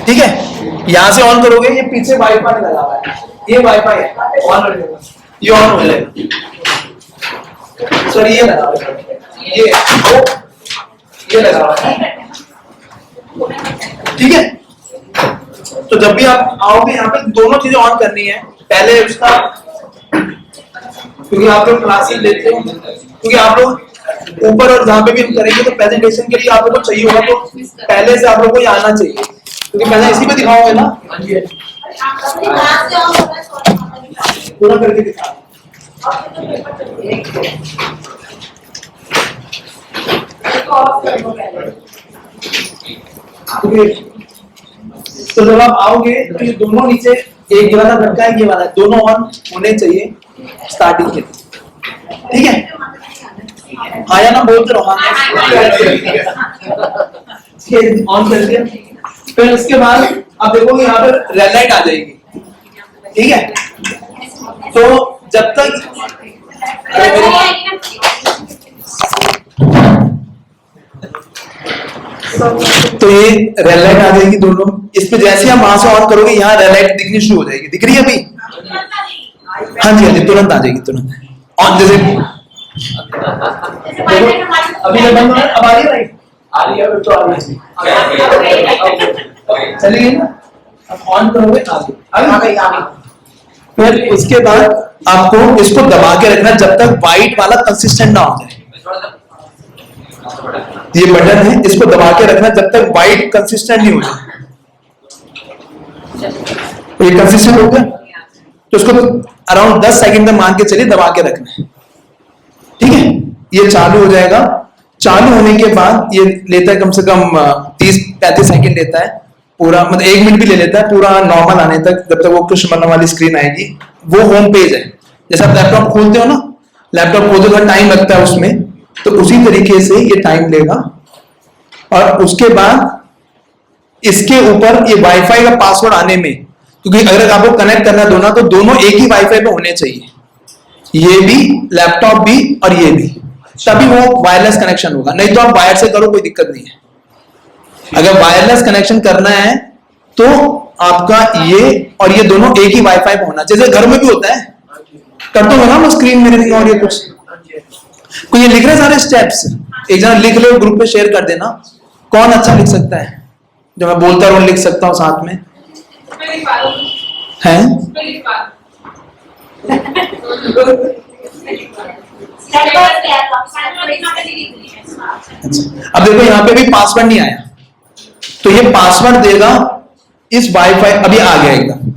ठीक है, यहां से ऑन करोगे, ये पीछे वाईफाई लगा हुआ है, ये वाईफाई है, ऑन हो जाएगा, ये ऑन हो जाएगा। सर ये लगा हुआ है, ये लगा हुआ है, ठीक है। तो जब भी आप आओगे यहाँ पे दोनों चीजें ऑन करनी है, पहले उसका, क्योंकि आप लोग क्लासेस लेते हो, क्योंकि आप लोग ऊपर और जहाँ पे भी हम करेंगे तो प्रेजेंटेशन के लिए आप लोगों को चाहिए होगा, तो पहले से आप लोग को ये आना चाहिए, क्योंकि पहले इसी पे दिखाओगे ना, पूरा करके दिखा। तो जब आप आओगे तो ये दोनों नीचे एक वाला लटका है, ये वाला, दोनों ऑन होने चाहिए स्टार्टिंग के, ठीक है। आया ना, बोलते रहो, ऑन कर दिया। फिर उसके बाद आप देखोगे यहाँ पर रेड लाइट आ जाएगी, ठीक है। तो जब तक तो ये रेड लाइट आ जाएगी दोनों, इस पे जैसे आप वहां से ऑन करोगे यहाँ रेड लाइट दिखनी शुरू हो जाएगी, दिख रही है अभी? हाँ जी हाँ जी, तुरंत आ जाएगी, तुरंत ऑन। जैसे अभी जब बंद हो, अब आ रही है लाइट, आ रही है, तो आ रही है, चली गई ना, अब ऑन करोगे आ गई। फिर उसके बाद आपको इसको दबा के रखना जब तक व्हाइट वाला कंसिस्टेंट ना हो जाए, ये बटन है, इसको दबा के रखना जब तक व्हाइट कंसिस्टेंट नहीं हो जाए। ये कंसिस्टेंट हो गया तो इसको अराउंड 10 सेकंड तक मान के चलिए दबा के रखना है, ठीक है। ये चालू हो जाएगा, चालू होने के बाद ये लेता है कम से कम 30-35 सेकंड लेता है पूरा, मतलब 1 मिनट भी ले लेता है पूरा नॉर्मल आने तक, जब तक वो कृष्ण वर्णन वाली स्क्रीन आएगी। वो होम पेज है, जैसे आप लैपटॉप खोलते हो ना, लैपटॉप खोलते हो टाइम लगता है उसमें, तो उसी तरीके से ये टाइम लेगा। और उसके बाद इसके ऊपर ये वाईफाई का पासवर्ड आने में, क्योंकि अगर आपको कनेक्ट करना दोनों, तो दोनों एक ही वाईफाई पे होने चाहिए, ये भी, लैपटॉप भी और ये भी, तभी वो वायरलेस कनेक्शन होगा। नहीं तो आप वायर से करो, कोई दिक्कत नहीं है। अगर वायरलेस कनेक्शन करना है तो आपका ये और ये दोनों एक ही वाईफाई पे होना चाहिए, जैसे घर में भी होता है, करते हो ना स्क्रीन मिररिंग और ये कुछ, कोई ये लिख रहे सारे स्टेप्स, एक जना लिख ले, ग्रुप पे शेयर कर देना। कौन अच्छा लिख सकता है? जो मैं बोलता रहूं लिख सकता हूं साथ में, हैं? अब देखो यहाँ पे भी पासवर्ड नहीं आया, तो ये पासवर्ड देगा इस वाईफाई, अभी आ गया एकदम,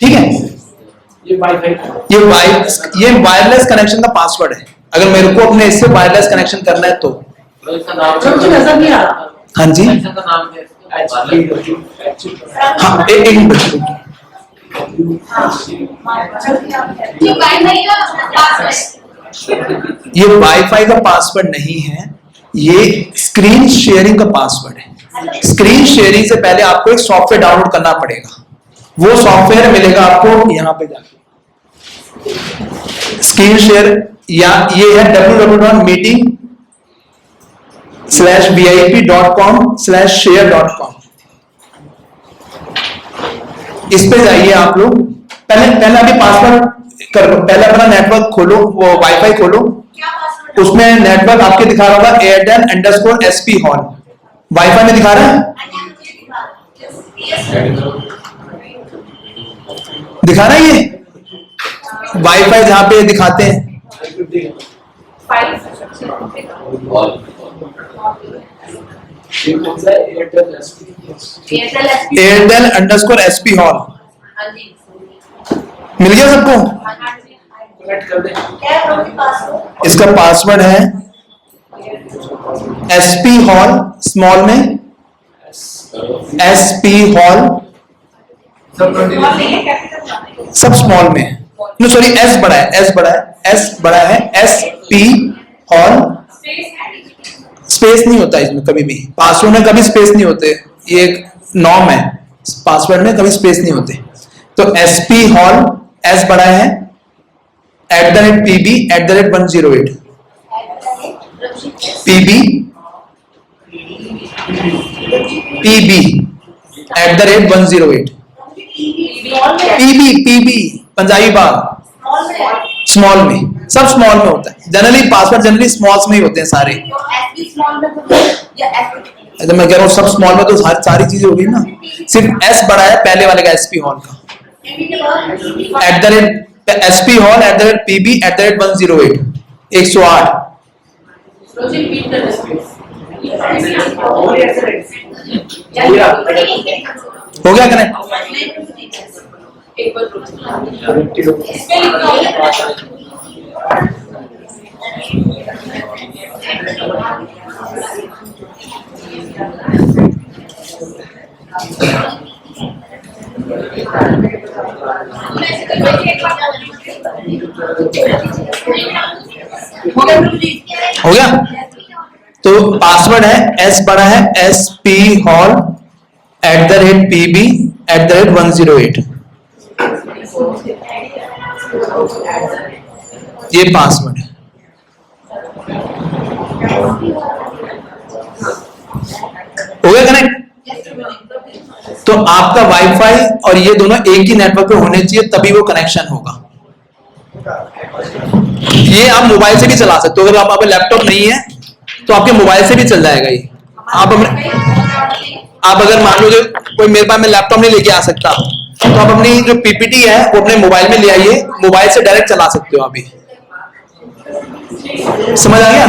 ठीक है। ये वायरलेस कनेक्शन का पासवर्ड है। अगर मेरे को अपने इससे वायरलेस कनेक्शन करना है तो नजर नहीं आ रहा। हाँ जी, हाँ एक मिनट, ये वाईफाई का पासवर्ड नहीं है, ये स्क्रीन शेयरिंग का पासवर्ड है। स्क्रीन शेयरिंग से पहले आपको एक सॉफ्टवेयर डाउनलोड करना पड़ेगा, वो सॉफ्टवेयर मिलेगा आपको यहाँ पे जाके, स्क्रीन शेयर, या ये है www.meeting/vip.com/share.com, इस पे जाइए आप लोग। पहले अभी पासवर्ड करो, पहले अपना नेटवर्क खोलो, वो वाईफाई खोलो, उसमें नेटवर्क आपके दिखा रहा होगा Airtel_SP Hall, वाईफाई में दिखा रहा है, दिखा रहा है ये वाईफाई जहां पे दिखाते हैं, Airtel_SP Hall, मिल गया सबको? इसका पासवर्ड है SP Hall, स्मॉल में SP Hall, सब स्मॉल में, नो सॉरी S बड़ा है, S बड़ा है, SP Hall, स्पेस नहीं होता इसमें कभी भी, पासवर्ड में कभी स्पेस नहीं होते, ये एक नॉर्म है, पासवर्ड में कभी स्पेस नहीं होते। तो SP Hall, S बड़ा है, @PB@108, PB @108 पीबी पंजाबी बाग स्मॉल में, सब स्मॉल में होता है जनरली, पासवर्ड जनरली स्मॉल्स में ही होते हैं सारे। तो मैं कह रहा हूँ सब स्मॉल में, तो सारी चीजें हो गई ना, सिर्फ एस बड़ा है पहले वाले का SP हॉल का, SP हॉल @PB @108 108। हो गया कनेक्ट? हो गया? तो पासवर्ड है S बड़ा है SP हॉल @PB @108, ये पासवर्ड है। हो गया कनेक्ट? तो आपका वाईफाई और ये दोनों एक ही नेटवर्क पे होने चाहिए, तभी वो कनेक्शन होगा। ये आप मोबाइल से भी चला सकते हो, अगर आप लैपटॉप नहीं है तो आपके मोबाइल से भी चल जाएगा ये। आप अगर मान लो कोई मेरे पास, मैं लैपटॉप नहीं लेके आ सकता, तो आप अपनी जो PPT है वो अपने मोबाइल में ले आइए, मोबाइल से डायरेक्ट चला सकते हो आप ये। समझ आ गया?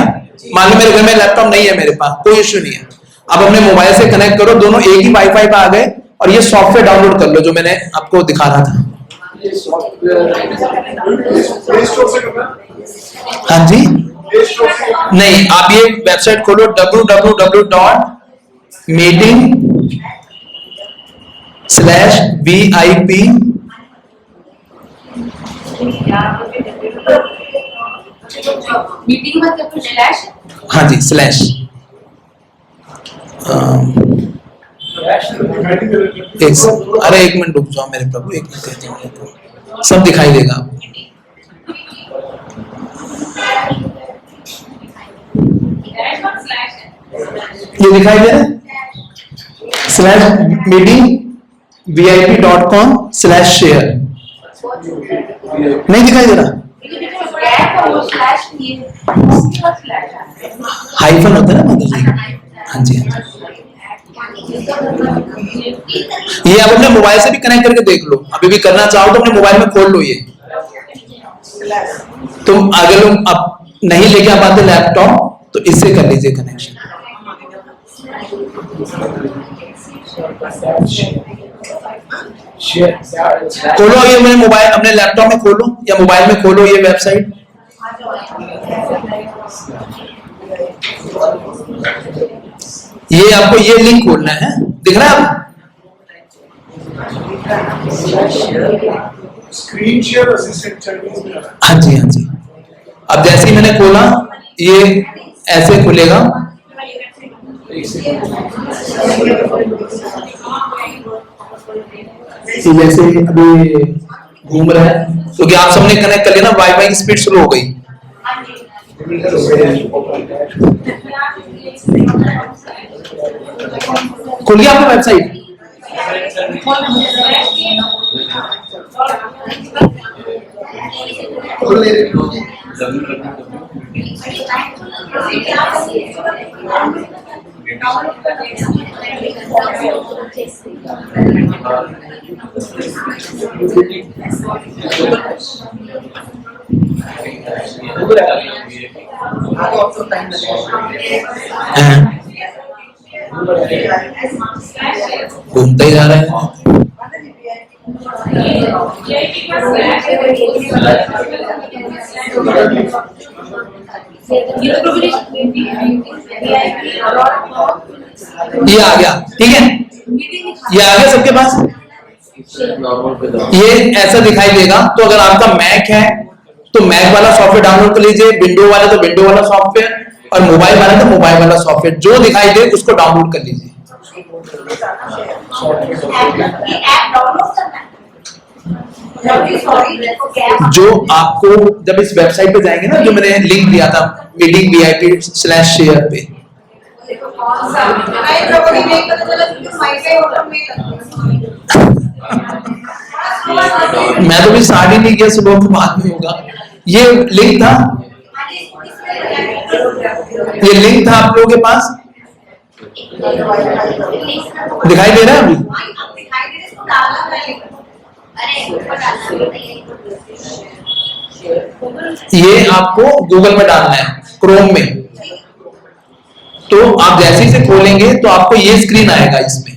मान लो मेरे घर में लैपटॉप नहीं है, मेरे पास कोई इश्यू नहीं है, आप अपने मोबाइल से कनेक्ट करो, दोनों एक ही वाईफाई पे आ गए, और ये सॉफ्टवेयर डाउनलोड कर लो जो मैंने आपको दिखा रहा था। हाँ जी, नहीं, आप ये वेबसाइट खोलो www.meeting/VIP। मीटिंग मतलब स्लैश? हाँ जी, स्लैश। अरे एक मिनट रुक जाओ मेरे प्रभु, एक मिनट कहते हैं, सब दिखाई देगा आपको। ये दिखाई दे रहा है /meetingvip.com/share, नहीं दिखाई दे रहा? हाइफन होता है ना मतलब जी। हाँ जी, ये आप अपने मोबाइल से भी कनेक्ट करके देख लो, अभी भी करना चाहो तो अपने मोबाइल में खोल लो ये। तुम अगर आप नहीं लेके आ पाते लैपटॉप तो इससे कर लीजिए कनेक्शन। खोलो ये, मेरे मोबाइल अपने लैपटॉप में खोलो या मोबाइल में खोलो ये वेबसाइट। ये आपको ये लिंक खोलना है, दिख रहा है आपको? Screen share assistant. हाँ जी, हाँ जी। अब जैसे ही मैंने खोला ये ऐसे खुलेगा, जैसे अभी घूम रहा है, क्योंकि आप सबने कनेक्ट कर लिया ना, वाईफाई की स्पीड स्लो हो गई। खुल गया आपका वेबसाइट? घूमते ही जा रहे हैं। ये आ गया, ठीक है, ये आ गया सबके पास। ये ऐसा दिखाई देगा। तो अगर आपका मैक है तो मैक वाला सॉफ्टवेयर डाउनलोड कर लीजिए, विंडो वाला तो विंडो वाला सॉफ्टवेयर, और मोबाइल वाला तो मोबाइल वाला सॉफ्टवेयर, जो दिखाई दे उसको डाउनलोड कर लीजिए। जो आपको जब इस वेबसाइट पे जाएंगे ना, जो मैंने लिंक दिया था meetingvip/share पे, मैं तो भी स्टार्ट ही नहीं किया, सुबह के बाद में होगा। ये लिंक था, ये लिंक था आप लोगों के पास, दिखाई दे रहा है अभी? ये आपको गूगल में डालना है, क्रोम में। तो आप जैसे ही खोलेंगे तो आपको ये स्क्रीन आएगा, इसमें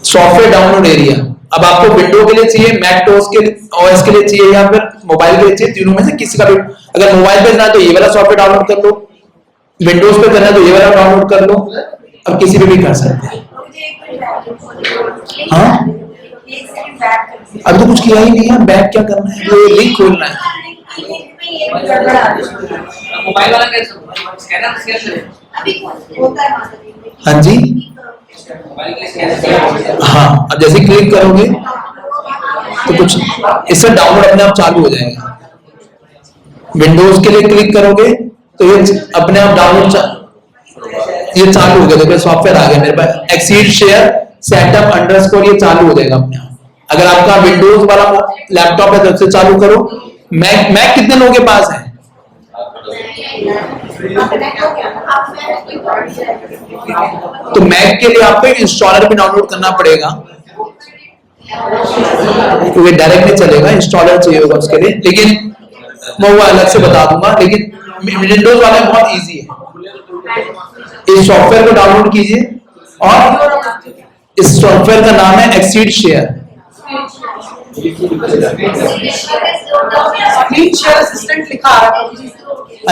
सॉफ्टवेयर डाउनलोड एरिया। अब आपको विंडो के लिए चाहिए, मैक के ओएस के लिए चाहिए, या फिर मोबाइल के लिए चाहिए, तीनों में से किसी का भी। अगर मोबाइल पे करना है तो ये वाला सॉफ्टवेयर डाउनलोड कर लो, विंडोज पे करना है तो ये वाला डाउनलोड कर लो, अब किसी पे भी कर सकते हैं। हाँ, अब तो कुछ किया ही नहीं है, बैक क्या करना है, वो लिंक खोलना है। मोबाइल वाला कैसे स्कैनर हाँ जी, हाँ, अब जैसे क्लिक करोगे तो कुछ इससे डाउनलोड अपने आप चालू हो जाएगा। विंडोज के लिए क्लिक करोगे तो ये अपने आप डाउनलोड ये चालू हो गया। देखो सॉफ्टवेयर आ गया मेरे पास, एक्सीड शेयर सेटअप अंडरस्कोर, ये चालू हो जाएगा अपने आप। अगर आपका विंडोज वाला लैपटॉप है तो उससे चालू करो। मैक कितने लोगों के पास है? तो मैक के लिए आपको एक इंस्टॉलर भी डाउनलोड करना पड़ेगा, क्योंकि डायरेक्ट नहीं चलेगा, इंस्टॉलर चाहिए होगा उसके लिए। लेकिन मैं वो अलग से बता दूंगा, लेकिन विंडोज वाले बहुत इजी है। इस सॉफ्टवेयर को डाउनलोड कीजिए और इस सॉफ्टवेयर का नाम है exceed share. Screen share assistant लिखा आ रहा है,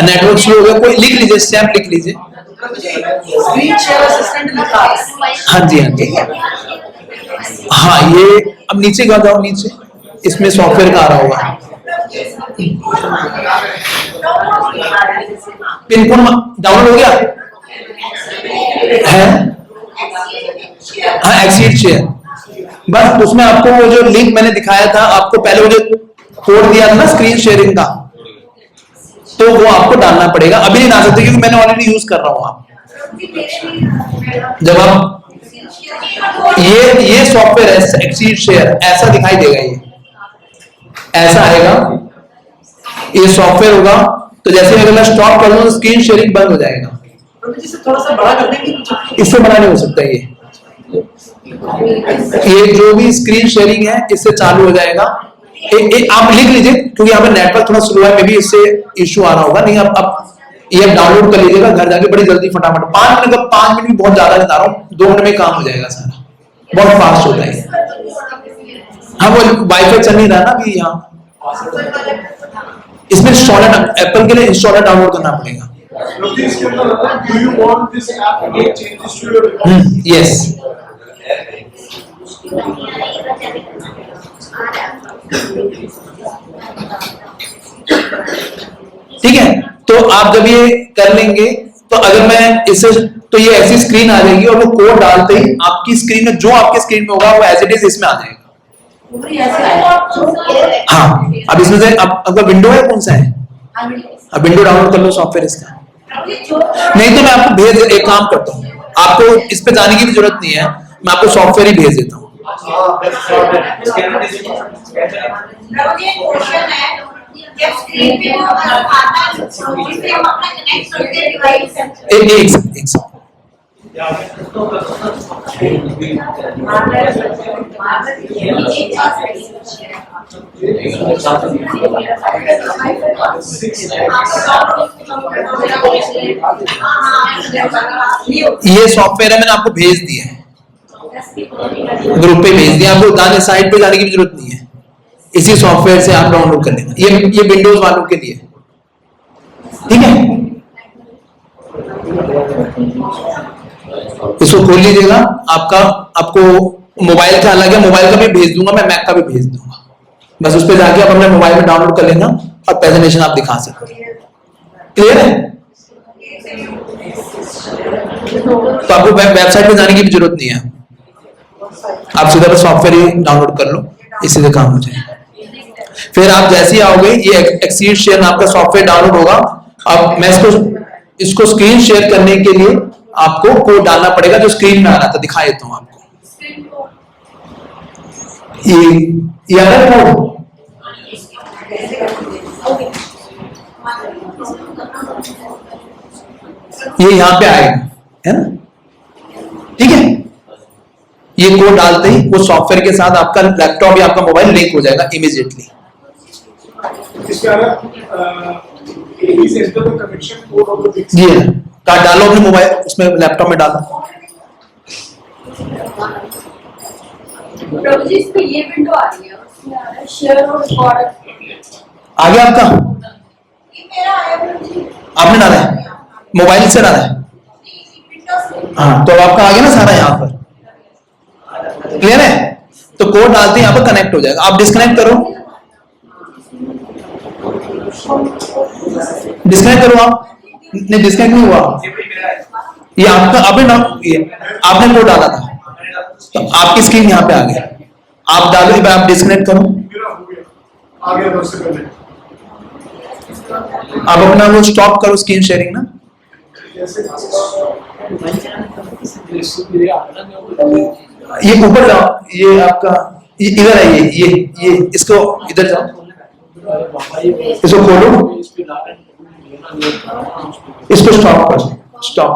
नेटवर्क स्लो हो गया, कोई लिख लीजिए, स्टैम्प लिख लीजिए। स्क्रीन शेयर असिस्टेंट लिखा आ रहा है। हाँ जी, हाँ जी, हाँ। ये अब नीचे का जाओ, नीचे इसमें सॉफ्टवेयर का आ रहा होगा, पिन कोड डाउनलोड हो गया है? हाँ, एक्सीड शेयर। बस उसमें आपको वो जो लिंक मैंने दिखाया था, आपको पहले वो जो कोड दिया था ना स्क्रीन शेयरिंग का, तो वो आपको डालना पड़ेगा। अभी नहीं डाल सकते क्योंकि मैंने ऑलरेडी यूज कर रहा हूं। आप जब आप ये सॉफ्टवेयर है एक्सीड शेयर, ऐसा दिखाई देगा, ये ऐसा आएगा, ये सॉफ्टवेयर होगा। तो जैसे अगर मैं स्टॉप कर दूं तो स्क्रीन शेयरिंग बंद हो जाएगा। थोड़ा सा बड़ा कर देंगे, इससे बड़ा नहीं हो सकता। ये जो भी स्क्रीन शेयरिंग है इससे चालू हो जाएगा। आप लिख लीजिए क्योंकि यहाँ पे नेटवर्क थोड़ा स्लो है, मे बी इससे इश्यू आ रहा होगा। नहीं, अब ये डाउनलोड कर लीजिएगा घर जाके बड़ी जल्दी, फटाफट 5 मिनट का, 5 मिनट भी बहुत ज्यादा बता रहा हूँ, 2 मिनट में काम हो जाएगा सारा, बहुत फास्ट होता है। हाँ, वो वाईफाई चल नहीं रहा ना अभी यहाँ, इसमें इंस्टॉलर, एप्पल के लिए इंस्टॉलर डाउनलोड करना पड़ेगा। Do you want this app to make changes to your Yes. ठीक है, तो आप जब ये कर लेंगे तो अगर मैं इसे, तो ये ऐसी स्क्रीन आ जाएगी और वो कोड डालते ही आपकी स्क्रीन में, जो आपकी स्क्रीन में होगा वो एज इट इज इसमें आ जाएगा। हाँ, अब इसमें से आपका विंडो है कौन सा है? अब विंडो डाउनलोड कर लो सॉफ्टवेयर इसका। नहीं तो मैं आपको भेज, एक काम करता हूँ, आपको इस पे जाने की भी जरूरत नहीं है, मैं आपको सॉफ्टवेयर ही भेज देता हूँ। ये सॉफ्टवेयर है, मैंने आपको भेज दिया है, ग्रुप पे भेज दिया आपको, जाने साइट पे जाने की भी जरूरत नहीं है, इसी सॉफ्टवेयर से आप डाउनलोड कर लेना। ये विंडोज वालों के लिए, ठीक है। इसको खोल लीजिएगा, आपको मोबाइल का अलग है, मोबाइल का भी भेज दूंगा मैं, मैक का भी भेज दूंगा, बस उस पर जाके आप अपने मोबाइल में डाउनलोड कर लेना और प्रेजेंटेशन आप दिखा सकते हैं। क्लियर है? तो आपको वेबसाइट पे जाने की भी जरूरत नहीं है, आप सीधा सॉफ्टवेयर ही डाउनलोड कर लो, इसी से काम हो जाएगा। फिर आप जैसे ही आओगे, ये एक्सीड शेयर आपका सॉफ्टवेयर डाउनलोड होगा। अब मैं इसको स्क्रीन शेयर करने के लिए आपको कोड डालना पड़ेगा जो स्क्रीन में आ रहा था, दिखा देता हूं आपको। ये आ रहा है कोड, ये यहां पे आएगा, है ना, ठीक है। ये कोड डालते ही वो सॉफ्टवेयर के साथ आपका लैपटॉप या आपका मोबाइल लिंक हो जाएगा इमीडिएटली। जी है, कार्ड डालो अपने मोबाइल उसमें, लैपटॉप में डालो। प्रभु जी, इस पे ये विंडो आ रही है, उसमें आ रहा है शेयर और रिकॉर्ड। आ गया आपका? ये मेरा आया प्रभु जी। आपने डाला है, मोबाइल से डाला है? हाँ, तो आपका आ गया ना सारा यहाँ पर, क्लियर है? तो कोड डालते ही यहाँ पर कनेक्ट हो जाएगा। आप डिस्कनेक्ट करो, डिस्कनेक्ट करो आप। नहीं, डिस्कनेक्ट नहीं हुआ, ये आपका आपने कोड डाला था तो आपकी स्क्रीन यहाँ पे आ गई। आप डालो, आप डिस्कनेक्ट करो, आप अपना वो स्टॉप करो स्क्रीन शेयरिंग ना। ये ऊपर जाओ, ये आपका इधर है, ये इसको इधर जाओ, इसको खोलो, इसको स्टॉप करो, स्टॉप,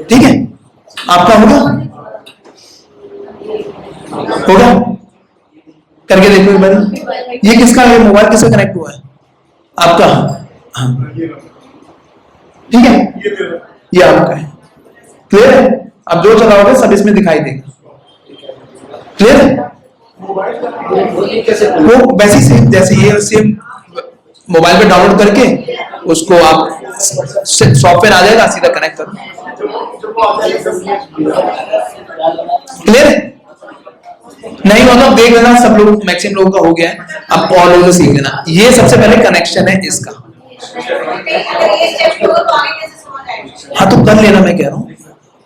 ठीक है। आपका होगा, होगा, करके देखो एक बार। ये किसका है, मोबाइल किससे कनेक्ट हुआ है? आपका, हाँ, ठीक है, ये आपका है, क्लियर है? अब जो चलाओगे सब इसमें दिखाई देगा, क्लियर है? वो वैसे सेम जैसे ये सेम मोबाइल पे डाउनलोड करके उसको आप सॉफ्टवेयर आ जाएगा, सीधा कनेक्ट करो, क्लियर है? नहीं हो तो देख लेना, सब लोग मैक्सिमम लोगों का हो गया है, अब और लोगों से सीख लेना। ये सबसे पहले कनेक्शन है इसका। हाँ तो कर लेना, मैं कह रहा हूँ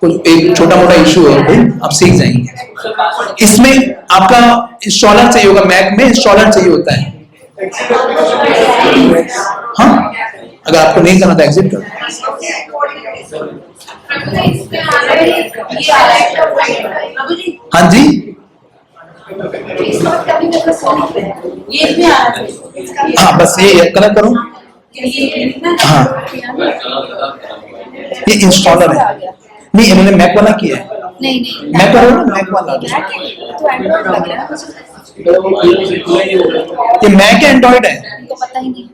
कुछ एक छोटा मोटा इशू है कोई, आप सीख जाएंगे। इसमें आपका इंस्टॉलर चाहिए होगा, मैक में इंस्टॉलर चाहिए होता है। हाँ, अगर आपको नहीं करना तो एग्जिट कर। हाँ जी, हाँ बस ये कनेक्ट करो। हाँ, ये इंस्टॉलर है, नहीं इन्होंने मैक वाला किया है। नहीं मैक वाला, मैक वाला तो एंड्रॉइड लग रहा है मुझे, ये मैक है एंड्रॉइड है, तो पता ही नहीं,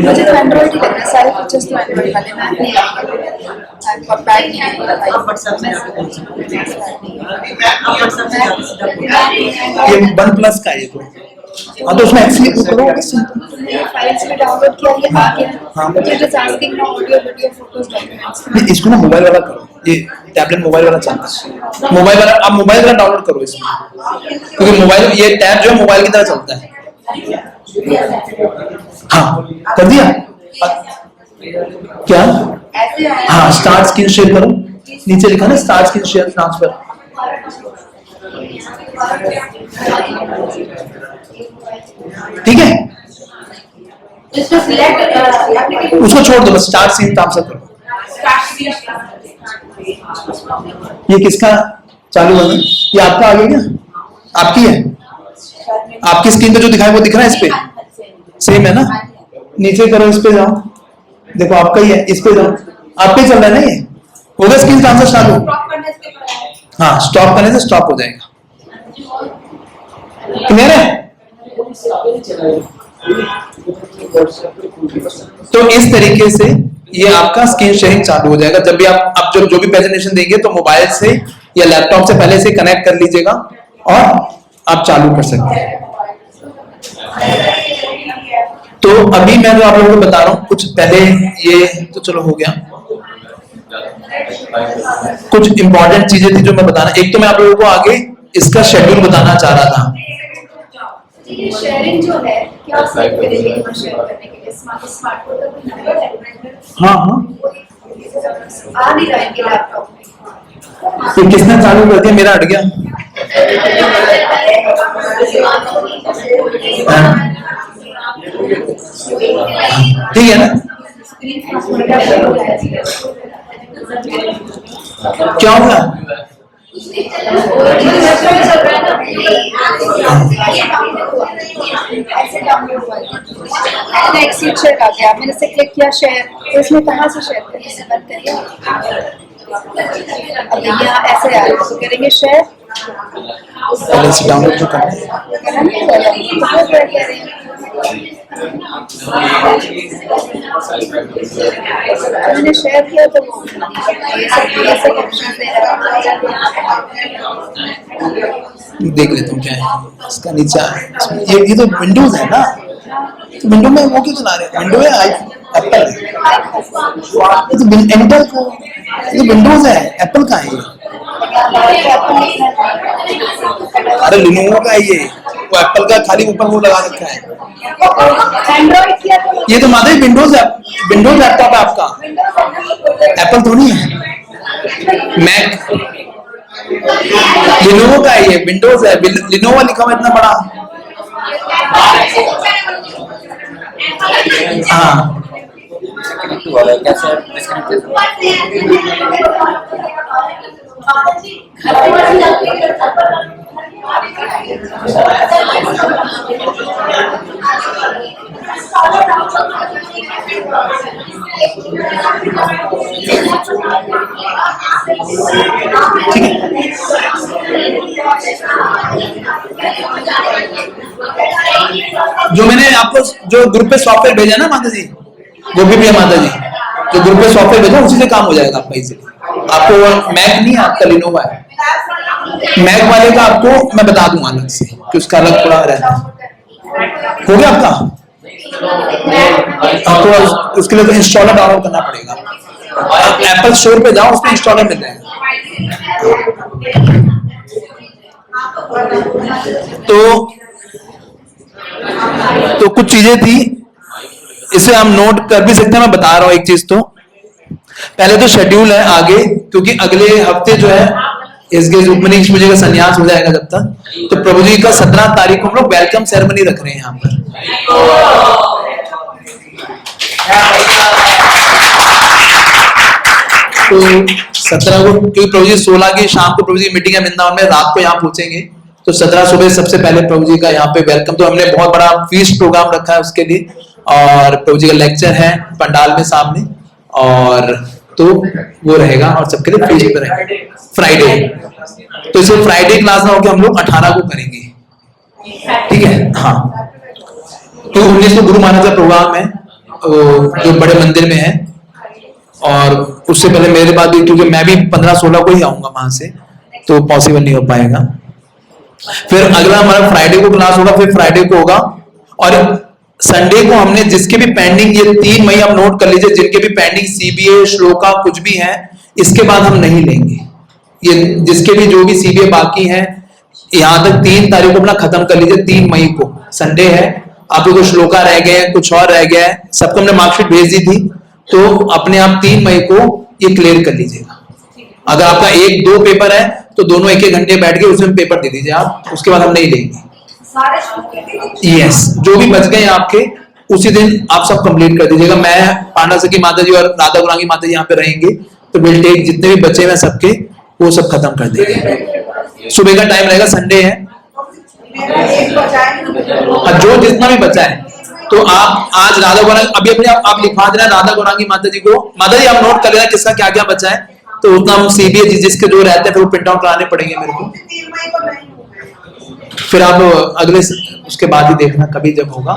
मुझे तो एंड्रॉइड ही लग रहा है, सारे फीचर्स तो एंड्रॉइड वाले, मैक नहीं है। ये वन प्लस का है ये तो। हाँ तो उसमें एक्चुअली फाइल्स में डाउनलोड किया, ये आ गया। हाँ, just asking now audio video photos documents. इसको ना मोबाइल वाला करो, ये टैबलेट मोबाइल वाला चलता है, मोबाइल वाला आप मोबाइल वाला डाउनलोड करो इसमें, क्योंकि मोबाइल ये टैब जो है मोबाइल की तरह चलता है। हाँ कर दिया क्या? हाँ, स्टार्ट स्क्रीन शेयर करो, नीचे लिखा ना स्टार्ट स्क्रीन शेयर ट्रांसफर। ठीक है, उसको छोड़ दो, बस स्टार्ट स्क्रीन ट्रांसफर करो। ये किसका चालू है? ये आपका आ गया क्या? आपकी है, आपकी स्क्रीन पे जो दिखाई वो दिख रहा है इस पे, सेम है ना? नीचे करो, इस पे जाओ, देखो आपका ही है, इस पे जाओ, आपके चल रहा है ना, ये होगा स्क्रीन ट्रांसफर चालू। हाँ, स्टॉप करने से स्टॉप हो जाएगा, क्लियर है? तो इस तरीके से ये आपका स्क्रीन शेयरिंग चालू हो जाएगा। जब भी आप जो भी प्रेजेंटेशन देंगे तो मोबाइल से या लैपटॉप से पहले से कनेक्ट कर लीजिएगा और आप चालू कर सकते हैं। तो अभी मैं जो आप लोगों को बता रहा हूं, कुछ पहले ये तो चलो हो गया, कुछ इंपॉर्टेंट चीजें थी जो मैं बताना। एक तो मैं आप लोगों को आगे इसका शेड्यूल बताना चाह रहा था। शेयरिंग जो है क्या सेट करेंगे शेयर करने के लिए? स्मार्टफोन का कोई नंबर है? हाँ, आ नहीं रहा है कि लैपटॉप में। तो किसने चालू कर दिया? मेरा हट गया। ठीक है ना? क्या होगा? एक्सीट शेयर आ गया, मैंने से क्लिक किया शेयर, तो इसमें कहाँ से शेयर करें? इसे बंद करिए। अब यहाँ ऐसे आ रहा है, तो करेंगे शेयर, पहले से डाउनलोड तो कर लें। मैंने शेयर किया तो वो ये सब ऑप्शन दे रहा है। देख लेता हूँ क्या है इसका नीचे। ये तो विंडोज है ना, तो विंडो में वो क्यों चला रहे हैं? विंडो है एप्पल है, ये तो इंटेल को, ये विंडोज है, एप्पल का है ये। अरे लिनोवो का है ये, वो एप्पल का खाली ऊपर वो लगा रखा है। एंड्रॉइड किया तो ये तो माता जी विंडोज है, विंडोज लैपटॉप है आपका, एप्पल थोड़ी है। मैक लिनोवो का है ये, विंडोज है, लिनोवो लिखा हुआ इतना बड़ा। हाँ ठीक है। जो मैंने आपको जो ग्रुप पे सॉफ्टवेयर भेजा ना माता जी, वो भी है माता जी, जो ग्रुप पे सॉफ्टवेयर भेजा उसी से काम हो जाएगा आपका इजीली। आपको मैक नहीं है, आपका लिनोवा है। मैक वाले का आपको मैं बता दूंगा अलग से कि उसका अलग थोड़ा रहता है। हो गया आपका? आपको उसके लिए तो इंस्टॉलर डाउनलोड करना पड़ेगा। आप एप्पल स्टोर पे जाओ, उसमें इंस्टॉलर मिल जाएगा। तो कुछ चीजें थी, इसे हम नोट कर भी सकते हैं। मैं बता रहा हूं एक चीज, तो पहले तो शेड्यूल है आगे, क्योंकि अगले हफ्ते जो है इसके रुक्मिणी जी का संन्यास हो जाएगा जब तक, तो प्रभु जी का 17 तारीख को हम लोग वेलकम सेरेमनी रख रहे हैं यहाँ पर। तो 17 को, क्योंकि प्रभु जी 16 की शाम को प्रभु जी मीटिंग है वृंदावन में, रात को यहाँ पहुंचेंगे, तो 17 सुबह सबसे पहले प्रभु जी का यहाँ पे वेलकम। तो हमने बहुत बड़ा फीस्ट प्रोग्राम रखा है उसके लिए, और प्रभु जी का लेक्चर है पंडाल में सामने, और तो वो रहेगा, और सबके लिए फीस्ट पे रहेगा फ्राइडे। तो इसे फ्राइडे क्लास ना होकर हम लोग 18 को करेंगे, ठीक है? हाँ, तो 19 को गुरु महाराज का प्रोग्राम है जो बड़े मंदिर में है, और उससे पहले मेरे बाद भी, क्योंकि मैं भी 15-16 को ही आऊंगा वहां से, तो पॉसिबल नहीं हो पाएगा। फिर अगला हमारा फ्राइडे को क्लास होगा, फिर फ्राइडे को होगा, और संडे को हमने जिसके भी पेंडिंग, ये 3 मई आप नोट कर लीजिए, जिनके भी पेंडिंग सीबीए श्लोका कुछ भी है, इसके बाद हम नहीं लेंगे। ये जिसके भी जो भी सीबीए बाकी है, यहां तक 3 तारीख को अपना खत्म कर लीजिए। 3 मई को संडे है, आप लोगों को श्लोका रह गए, कुछ और रह गया है, सबको हमने मार्कशीट भेज दी थी, तो अपने आप 3 मई को ये क्लियर कर लीजिएगा। अगर आपका 1-2 पेपर है तो दोनों 1-1 घंटे बैठ के उसमें पेपर दे दीजिए आप, उसके बाद हम नहीं लेंगे। यस, जो भी बच गए आपके उसी दिन आप सब कंप्लीट कर दीजिएगा। मैं, पांडा सखी माता जी और राधा गुरांगी माता जी यहाँ पे रहेंगे, तो विल टेक जितने भी बचे हैं सबके वो सब खत्म कर देंगे। सुबह का टाइम रहेगा, संडे है, जो जितना भी बचा है, तो आप आज राधा गुरांगी अभी अपने आप लिखवा देना राधा गुरांगी माता जी को। माता जी आप नोट कर लेना किसका क्या क्या बचा है, तो उतना हम सीबीए जिसके जो रहते हैं फिर वो प्रिंट आउट कराने पड़ेंगे मेरे को। फिर आप अगले उसके बाद ही देखना कभी जब होगा।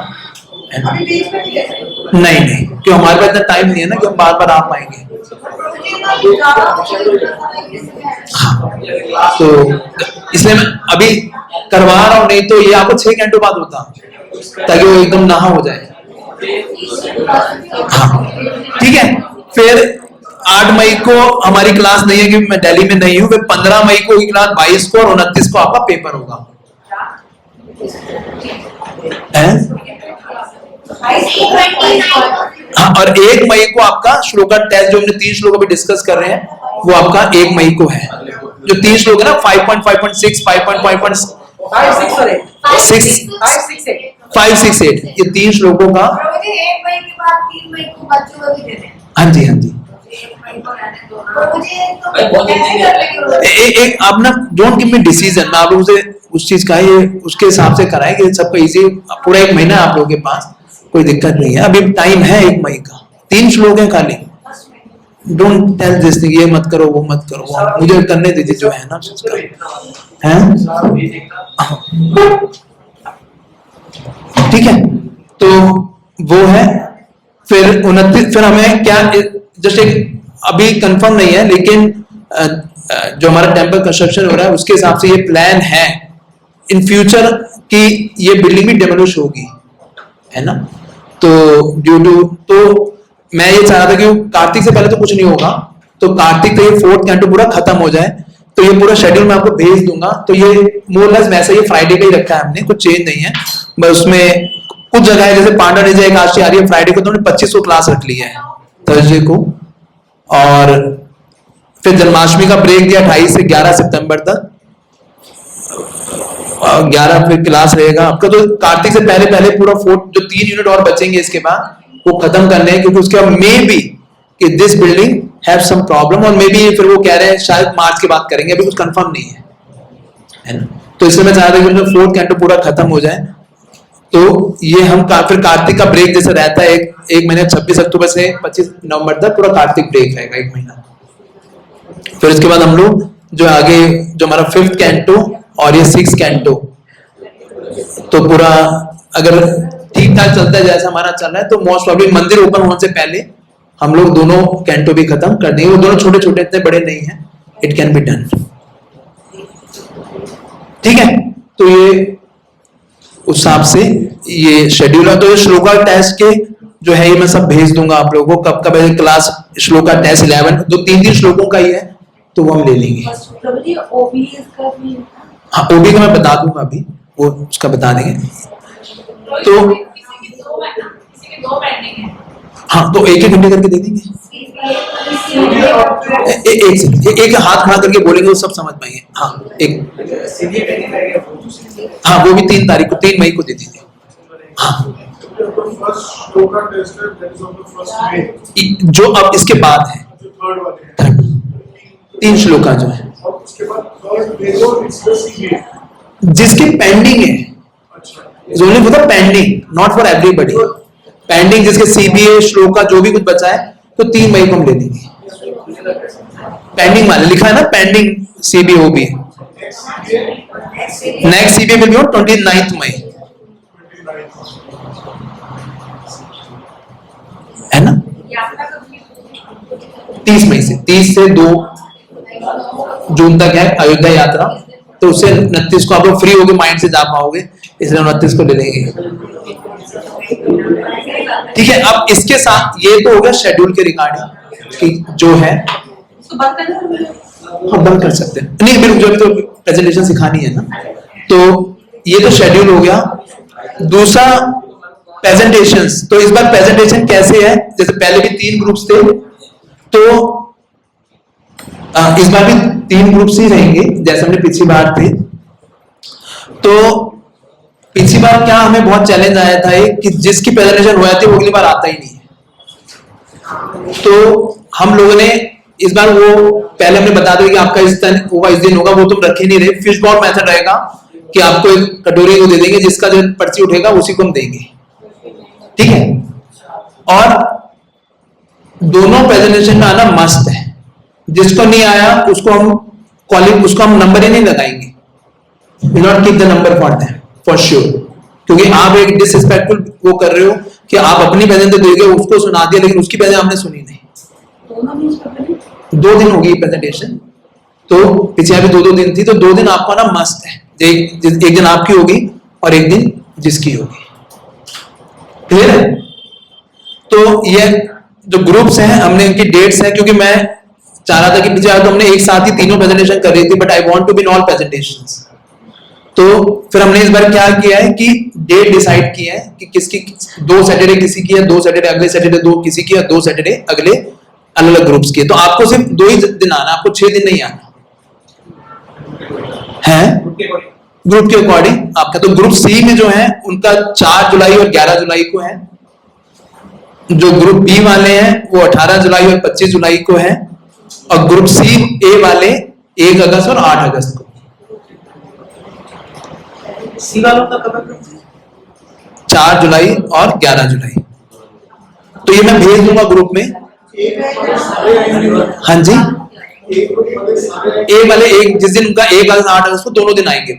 नहीं, क्यों हमारे पास इतना टाइम नहीं है ना कि हम बार बार आ पाएंगे। हाँ, तो इसलिए मैं अभी करवा रहा हूँ, नहीं तो ये आपको 6 घंटों बाद होता, ताकि वो एकदम नहा हो जाए। हाँ, ठीक है। फिर 8 मई को हमारी क्लास नहीं है क्योंकि मैं दिल्ली में नहीं हूँ। फिर 15 मई को क्लास, 22 को और 29 को आपका पेपर होगा। हाँ, और 1 मई को आपका श्लोका टेस्ट, जो हमने 3 श्लोक अभी डिस्कस कर रहे हैं, वो आपका 1 मई को है। जो 3 श्लोक है ना, 5.5.6, 5.5.6, 5, 6, 8, ये 3 श्लोकों का 1 मई के बाद 3 मई को बच्चों को भी देने हैं। हाँ जी, हाँ जी। 1 मई को रहने दो ना। तो मुझे तो कैसे कर लेंगे? एक आप ना डोंट गिव मी डिसीजन, मैं आप लोगों से उस चीज का ये उसके हिसाब से कराएं कि सबका इजी, पूरा 1 महीना आप लोगों के पास, कोई दिक्कत नहीं है, अभी टाइम है 1 मई का, 3 श्लोक है खाली। डोंट टेल दिस थिंग, ये मत करो वो मत करो, वो मुझे करने दीजिए जो है ना उसका है। ठीक है, तो वो है। फिर 29, फिर हमें क्या, जस्ट एक अभी कंफर्म नहीं है, लेकिन जो हमारा टेम्पल कंस्ट्रक्शन हो रहा है उसके हिसाब से ये प्लान है इन फ्यूचर कि ये बिल्डिंग भी डेमोलिश होगी, है ना। तो ड्यू टू, तो मैं ये चाह रहा था कि कार्तिक से पहले तो कुछ नहीं होगा, तो कार्तिक तो ये 4th कैंटो पूरा खत्म हो जाए, तो ये पूरा शेड्यूल मैं आपको भेज दूंगा। तो ये मोरलेस वैसा ही फ्राइडे का ही रखा है हमने, कुछ चेंज नहीं है, बस उसमें कुछ जगह है जैसे पांडा डे एक आज आ रही है फ्राइडे को, तो हमने 2500 क्लास रख लिया है थर्सडे को, और फिर जन्माष्टमी का ब्रेक दिया 28 से 11 सितंबर तक, 11 फिर क्लास रहेगा आपका। तो कार्तिक से पहले पहले पूरा 4 जो 3 यूनिट और बचेंगे इसके बाद वो खत्म करने हैं, क्योंकि उसके बाद मे बी कि this building have some problem, और मे बी फिर वो कह रहे हैं शायद मार्च के बाद करेंगे, अभी कुछ कंफर्म नहीं है ना। तो इसलिए मैं चाह रहा हूँ कि 4th कैंटो पूरा खत्म हो जाए, तो ये हम फिर कार्तिक का ब्रेक जैसे रहता है एक महीने 26 अक्टूबर से 25 नवंबर तक पूरा कार्तिक ब्रेक रहेगा 1 महीना। फिर इसके बाद हम लोग जो आगे जो हमारा 5th कैंटो और ये 6th कैंटो, तो पूरा अगर ठीक ठाक चलता है जैसा हमारा चल रहा है, तो मोस्ट प्रॉब्ली मंदिर ओपन होने से पहले हम लोग दोनों कैंटो भी खत्म कर देंगे। वो दोनों छोटे छोटे, इतने बड़े नहीं है, इट कैन बी डन। ठीक है, तो ये उस हिसाब से ये शेड्यूल है। तो ये श्लोका टेस्ट के जो है ये मैं सब भेज दूंगा आप लोगों को, कब कब है क्लास श्लोका टेस्ट 11, जो 3 श्लोकों का ही है, तो वो हम ले लेंगे। हाँ, ओबी का मैं बता दूंगा अभी, वो उसका बता देंगे। तो हाँ, तो एक घंटे करके दे देंगे, एक हाथ खड़ा करके बोलेंगे तो सब समझ पाएंगे। हाँ, हाँ वो भी 3 तारीख को, 3 मई को दे देंगे। हाँ, जो अब इसके बाद है 3 श्लोका जो है, जिसकी पेंडिंग है, only for the pending, not for everybody. Pending जिसके सीबीए श्लोका जो भी कुछ बचा है, तो 3 मई को हम ले लेंगे। पेंडिंग वाले लिखा है ना, पेंडिंग सीबीओ भी, next CBA will be on 29th मई, है ना। 30 मई से 30 से 2 जून तक है अयोध्या यात्रा, तो उससे 29 को आप लोग फ्री होगे, माइंड से जा पाओगे, इसलिए 29 को ले लेंगे। ठीक है, अब इसके साथ ये तो हो गया शेड्यूल के रिगार्डिंग कि जो है हम बंद कर सकते हैं, नहीं मेरे जो तो प्रेजेंटेशन सिखानी है ना, तो ये तो शेड्यूल हो गया। दूसरा प्रेजेंटेशंस, तो इस बार प्रेजेंटेशन कैसे है, जैसे पहले भी 3 ग्रुप्स थे, तो इस बार भी 3 ग्रुप्स ही रहेंगे जैसे हमने पिछली बार थे। तो पिछली बार क्या हमें बहुत चैलेंज आया था कि जिसकी प्रेजेंटेशन हो जाती है वो अगली बार आता ही नहीं है। तो हम लोगों ने इस बार वो पहले हमने बता दिया कि आपका इस दिन होगा, वो तुम रखे नहीं रहे। फिश बॉल मेथड रहेगा कि आपको एक कटोरी को दे देंगे, जिसका जो पर्ची उठेगा उसी को हम देंगे, ठीक है। और दोनों प्रेजेंटेशन में आना मस्त है, जिसको नहीं आया उसको हम नंबर ही नहीं लगाएंगे, will not keep the number for them for sure, क्योंकि आप एक डिसरिस्पेक्टफुल वो कर रहे हो कि आप अपनी प्रेजेंटेशन दोगे, उसको सुना दिया लेकिन उसकी प्रेजेंटेशन आपने सुनी नहीं। 2 दिन होगी प्रेजेंटेशन, तो पिछले भी 2 दिन थी, तो 2 दिन आपको ना मस्त है, एक दिन आपकी होगी और एक दिन जिसकी होगी, क्लियर है। तो ये जो ग्रुप्स हैं हमने इनकी डेट्स हैं, क्योंकि मैं चाह रहा था कि पिछले तो हमने एक साथ ही तीनों प्रेजेंटेशन कर रही थी, but I want to be in all presentations. तो फिर हमने इस बार क्या किया है कि डेट डिसाइड की है कि किसकी 2 सैटरडे किसी की है, 2 सैटरडे अगले सैटरडे 2 किसी की है, 2 सैटरडे अगले अलग अलग ग्रुप्स की है। तो आपको सिर्फ 2 ही दिन आना, आपको 6 दिन नहीं आना है, ग्रुप के अकॉर्डिंग आपका। तो ग्रुप सी में जो है उनका 4 जुलाई और 11 जुलाई को है, जो ग्रुप बी वाले हैं वो 18 जुलाई और 25 जुलाई को है, और ग्रुप सी ए वाले 1 अगस्त और 8 अगस्त को। सी वालों का कब है? 4 जुलाई और 11 जुलाई। तो ये मैं भेज दूंगा ग्रुप में। हाँ जी, ए वाले एक जिस दिन उनका 1 अगस्त 8 अगस्त को दोनों दिन आएंगे।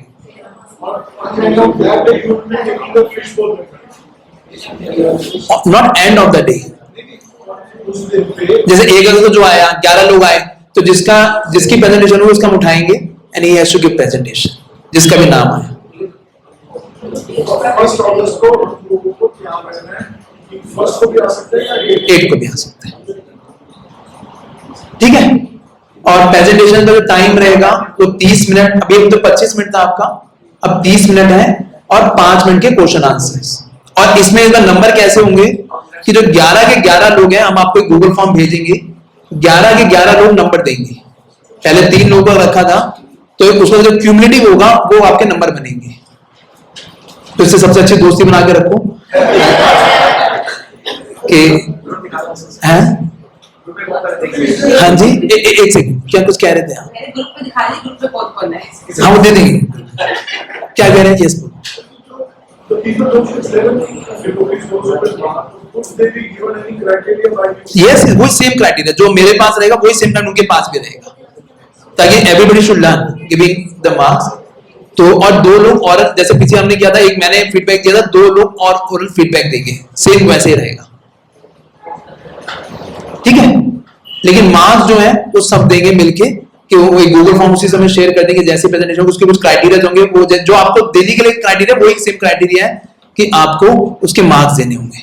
Not end of the day. जैसे 1 अगस्त को जो आया 11 लोग आए, तो जिसकी प्रेजेंटेशन हो उसका हम उठाएंगे, and he has to give presentation जिसका भी नाम आया। फर्स्ट अगस्त को लोगों को क्या करना है? फर्स्ट को भी आ सकते हैं या 8 को भी आ सकते हैं, ठीक है। और प्रेजेंटेशन का जो टाइम रहेगा वो 30 मिनट, अभी तो 25 मिनट था आपका, अब 30 मिनट है, और 5 मिनट के क्वेश्चन आंसर्स। और इसमें इसका नंबर कैसे होंगे कि जो 11 के 11 लोग हैं, हम आपको एक गूगल फॉर्म भेजेंगे, 11 के 11 लोग नंबर देंगे। पहले 3 लोगों का रखा था, तो उसका जो क्यूमुलेटिव होगा वो आपके नंबर बनेंगे। तो इससे सबसे अच्छी दोस्ती बना के रखो कि हैं। हाँ जी, एक सेकंड, क्या कुछ कह रहे थे आप? मेरे ग्रुप में दिखा दीजिए, ग्रुप में कौन है। हाँ वो दे देंगे। क्या कह रहे हैं? Yes. The people don't feel seven. People is also with one. Would they be given any criteria by you? Yes, वही सेम क्राइटेरिया जो मेरे पास रहेगा वही सेम टाइम उनके पास भी रहेगा, ताकि everybody should learn giving the marks. तो और 2 लोग और, जैसे पीछे हमने किया था, एक मैंने फीडबैक दिया था, 2 लोग और ओरल फीडबैक देंगे, सेम वैसे ही रहेगा, ठीक है। लेकिन मार्क्स जो है वो सब देंगे मिलके, कि वो एक गूगल फॉर्म उसी समय शेयर कर देंगे जैसे प्रेजेंटेशन, उसके कुछ क्राइटेरिया होंगे, वो जो आपको देने के लिए क्राइटेरिया वो एक सेम क्राइटेरिया है कि आपको उसके मार्क्स देने होंगे।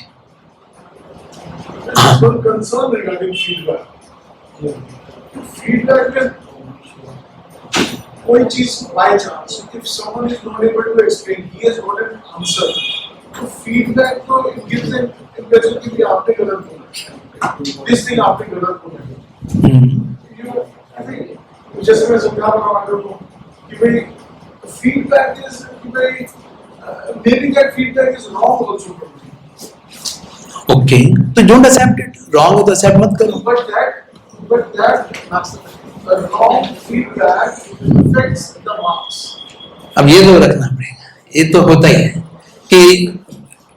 हाँ। Some concern regarding feedback. Feedback में कोई चीज by chance, if someone is not able to explain, he has got an answer. तो feedback तो it gives an impression कि आपने गलत बोला, this thing आपने गलत बोला। You, I think, जैसे मैं समझा रहा हूँ आपको कि भाई feedback is कि भाई maybe that feedback is wrong also from you. Okay, तो डोंट एक्सेप्ट इट। रॉन्ग हो तो एक्सेप्ट मत करो। But that wrong feedback affects the marks. अब ये तो रखना पड़ेगा, ये तो होता ही है कि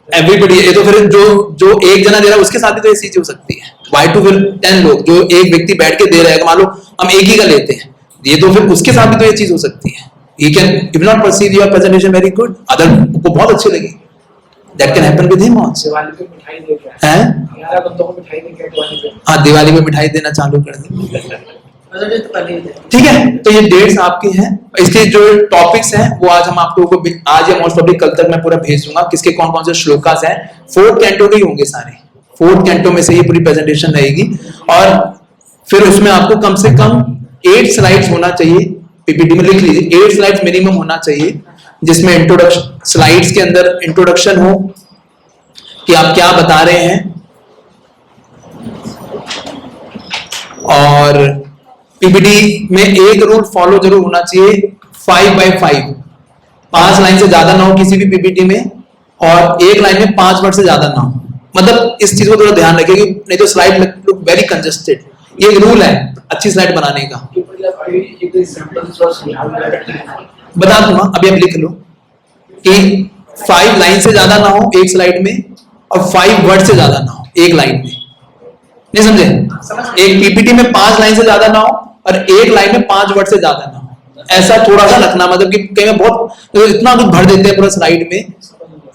एवरीबॉडी, ये तो फिर जो एक जना दे रहा है उसके साथ भी तो ये चीज हो सकती है। वाई टू फिर 10 लोग, जो एक व्यक्ति बैठ के दे रहा है, मान लो हम एक ही का लेते हैं, ये तो फिर उसके साथ भी तो ये चीज हो सकती है। He can if not perceive your presentation very good, other को बहुत अच्छी लगी, that can happen with him also। Diwali पे मिठाई दे के हैं? 11 बंदों को मिठाई दे के दिवाली पे। हाँ, दिवाली में मिठाई देना चालू कर दें, बजट तो पहले ही दे। ठीक है। तो ये डेट्स आपके हैं, इसके जो टॉपिक्स हैं वो आज हम आपको आज या मोस्ट प्रॉब्ली कल तक मैं पूरा भेज दूंगा, किसके कौन कौन से श्लोकास हैं। 4 कैंटो के ही होंगे सारे, 4 कैंटो में से ये पूरी प्रेजेंटेशन रहेगी, और फिर उसमें आपको कम से कम 8 स्लाइड्स होना चाहिए। पीपीटी में लिख लीजिए 8 स्लाइड्स मिनिमम होना चाहिए, जिसमें इंट्रोडक्शन, स्लाइड्स के अंदर इंट्रोडक्शन हो कि आप क्या बता रहे हैं, और पीपीटी में एक रूल फॉलो जरूर होना चाहिए, 5x5, 5 लाइन से ज्यादा ना हो किसी भी पीपीटी में, और एक लाइन में 5 वर्ड से ज्यादा ना हो। मतलब इस चीज को थोड़ा ध्यान रखिए कि नहीं तो स्लाइड लुक वेरी कंजस्टेड। ये एक रूल है अच्छी स्लाइड बनाने का। बता दूंगा, अभी आप लिख लो कि 5 लाइन से ज्यादा ना हो एक स्लाइड में, और 5 वर्ड से ज्यादा ना हो एक लाइन में। नहीं समझे? एक पीपीटी में 5 लाइन से ज्यादा ना हो और एक लाइन में 5 वर्ड से ज्यादा ना हो, ऐसा थोड़ा सा रखना। मतलब कि कई में बहुत तो इतना कुछ भर देते हैं पूरा स्लाइड में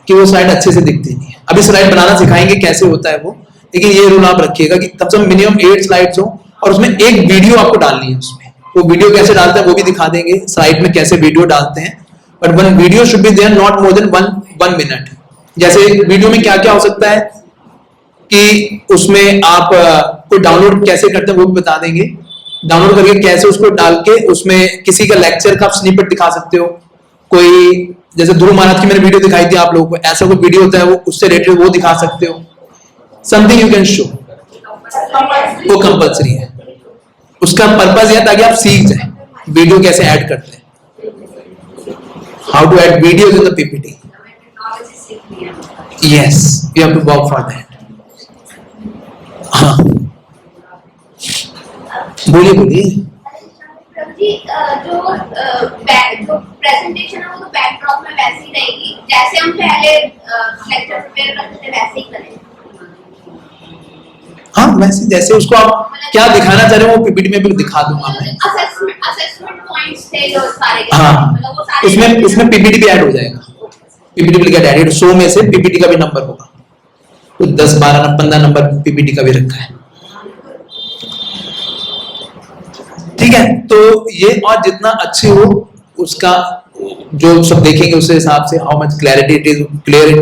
कि वो स्लाइड अच्छे से दिखती नहीं है। अभी स्लाइड बनाना सिखाएंगे कैसे होता है वो, लेकिन ये रूल आप रखिएगा कि कम से कम मिनिमम 8 स्लाइड्स हो, और उसमें एक वीडियो आपको डालनी है। उसमें वो वीडियो कैसे डालते हैं वो भी दिखा देंगे, स्लाइड में कैसे वीडियो डालते हैं, but one video should be there not more than 1 minute. जैसे वीडियो में क्या क्या हो सकता है कि उसमें आप कोई डाउनलोड कैसे करते हैं वो भी बता देंगे, डाउनलोड करके कैसे उसको डाल के उसमें किसी का लेक्चर का स्निपेट दिखा सकते हो। कोई जैसे ध्रुव महाराज की मैंने वीडियो दिखाई थी आप लोगों को, ऐसा कोई वीडियो होता है वो उससे रिलेटेड वो दिखा सकते हो। समथिंग यू कैन शो, वो कंपल्सरी है। उसका पर्पस यह ताकि आप सीख जाए वीडियो कैसे ऐड करते हैं, how to add videos in the PPT. Yes, you have to work for that. हाँ बोलिए बोलिए। जी जो प्रेजेंटेशन है वो तो बैकड्रॉप में वैसे ही रहेगी, जैसे हम पहले लेक्चर प्रिपेयर करते थे वैसे ही करें। हाँ वैसे जैसे उसको आप क्या दिखाना चाह रहे हो वो पीपीटी में भी दिखा दूंगा मैं। असेसमेंट पॉइंट्स थे जो सारे के हाँ मतलब वो सारे इसमें पीपीटी भी ऐड हो जाएगा, पीपीटी भी ऐड, 100 में से पीपीटी का भी नंबर होगा, तो 10 12 15 नंबर पीपीटी का भी रखा है। ठीक है, तो ये और जितना अच्छे हो उसका जो सब देखेंगे उसके हिसाब से how much clear it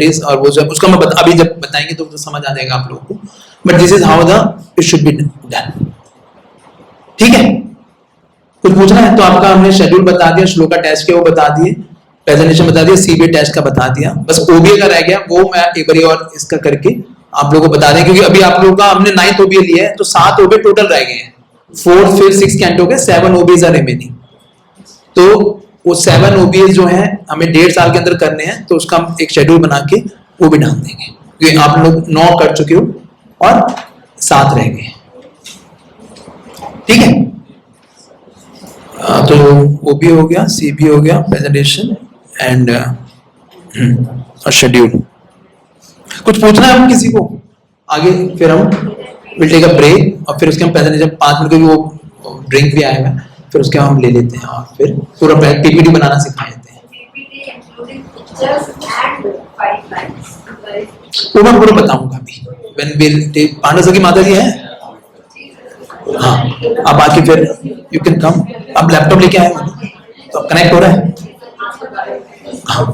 is, और वो जब उसका मैं अभी जब बताएंगे तो समझ आ जाएगा आप लोगों को, but this is how the it should be done. ठीक है, कुछ पूछना है तो आपका हमने शेड्यूल बता दिया, श्लोका टेस्ट के वो बता दिए, प्रेजेंटेशन बता दिया, सीबीए टेस्ट का बता दिया, बस ओबीए का रह गया, वो मैं एक बार और इसका करके आप लोगों को बता दें, क्योंकि अभी आप लोगों का हमने 9th ओबीए लिया है तो 7 ओबीए टोटल रह गए हैं, 4th 5th 6th कैंट हो गए, 7 ओबीएस आर रिमेनिंग। तो वो 7 ओबीएस जो है हमें 1.5 साल के अंदर करने हैं, तो उसका हम एक शेड्यूल बना के वो भी डाल देंगे, क्योंकि आप लोग 9 कर चुके हो और 7 रह गए। ठीक है, तो ओबी हो गया, सीबी हो गया, प्रेजेंटेशन एंड शेड्यूल। कुछ पूछना है हम किसी को आगे, फिर हम विल टेक अ ब्रेक और फिर उसके हम प्रेजेंटेशन 5 मिनट के वो ड्रिंक भी आएगा, फिर उसके हम ले लेते हैं और फिर पूरा पीपीटी बनाना सिखा देते हैं। वो मैं पूरा बताऊंगा अभी व्हेन विल टेक। पांडा की माता जी है, हाँ आप आके फिर यू कैन कम, आप लैपटॉप लेके आए हो तो कनेक्ट हो रहा है, हाँ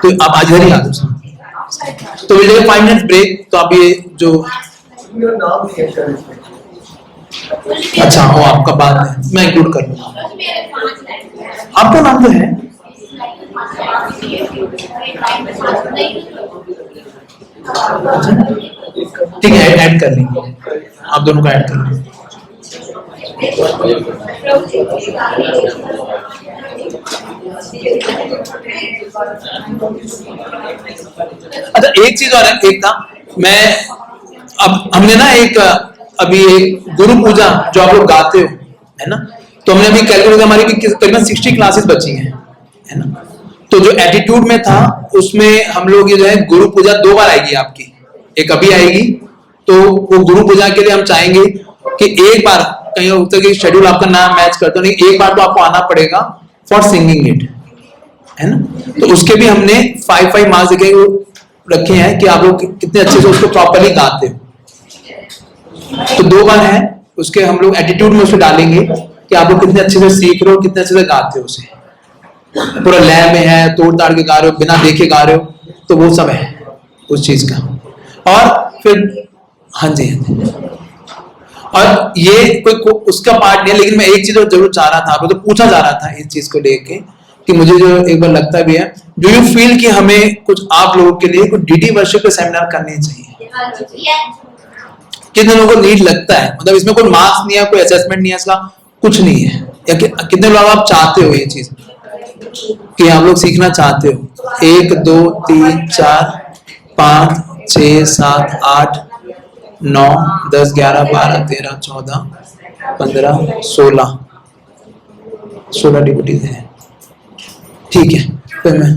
तो आप आज इधर ही आ जाओ। तो विल टेक 5 मिनट्स ब्रेक, तो आप ये जो नाम नहीं है शायद इसमें। अच्छा वो आपका बाद में मैं इंक्लूड कर लूंगा, आपका नाम तो है, ठीक है ऐड कर लेंगे, आप दोनों का ऐड कर लेंगे। अच्छा एक चीज और है, एक था मैं अब हमने ना एक अभी एक गुरु पूजा जो आप लोग गाते हो है ना, तो हमने अभी कैलकुलेट हमारी भी करीबन 60 क्लासेस बची हैं है ना, तो जो एटीट्यूड में था उसमें हम लोग ये जो है गुरु पूजा 2 बार आएगी आपकी, एक अभी आएगी, तो वो गुरु पूजा के लिए हम चाहेंगे कि एक बार कहीं होता है कि शेड्यूल आपका नाम मैच करता नहीं, एक बार तो आपको आना पड़ेगा फॉर सिंगिंग इट है ना, तो उसके भी हमने 5 मार्क्स रखे हैं कि आप लोग कितने अच्छे से उसको प्रॉपर्ली गाते हो, तो 2 बार है उसके हम लोग एटीट्यूड में उसे डालेंगे कि आप लोग कितने अच्छे से सीख रहे हो, कितने अच्छे से गाते हो, उसे पूरा लय में है, तोड़ ताड़ के गा रहे हो, बिना देखे गा रहे हो, तो वो सब है उस चीज का। और फिर हाँ जी और ये कोई उसका पार्ट नहीं है, लेकिन मैं एक चीज जरूर चाह रहा था, आपको तो पूछा जा रहा था इस चीज को लेके कि मुझे जो एक बार लगता भी है, डू यू फील कि हमें कुछ आप लोगों के लिए कुछ डीडी वर्शिप के सेमिनार करने चाहिए? कितने लोगों को नीड लगता है, मतलब इसमें कोई मार्क्स नहीं है, कोई असेसमेंट नहीं है, इसका कुछ नहीं है, या कितने लोग आप चाहते हो ये चीज कि आप लोग सीखना चाहते हो? 1 2 3 4 5 6 7 8 9 10 11 12 13 14 15 16 डिप्यूटीज हैं, ठीक है, फिर मैं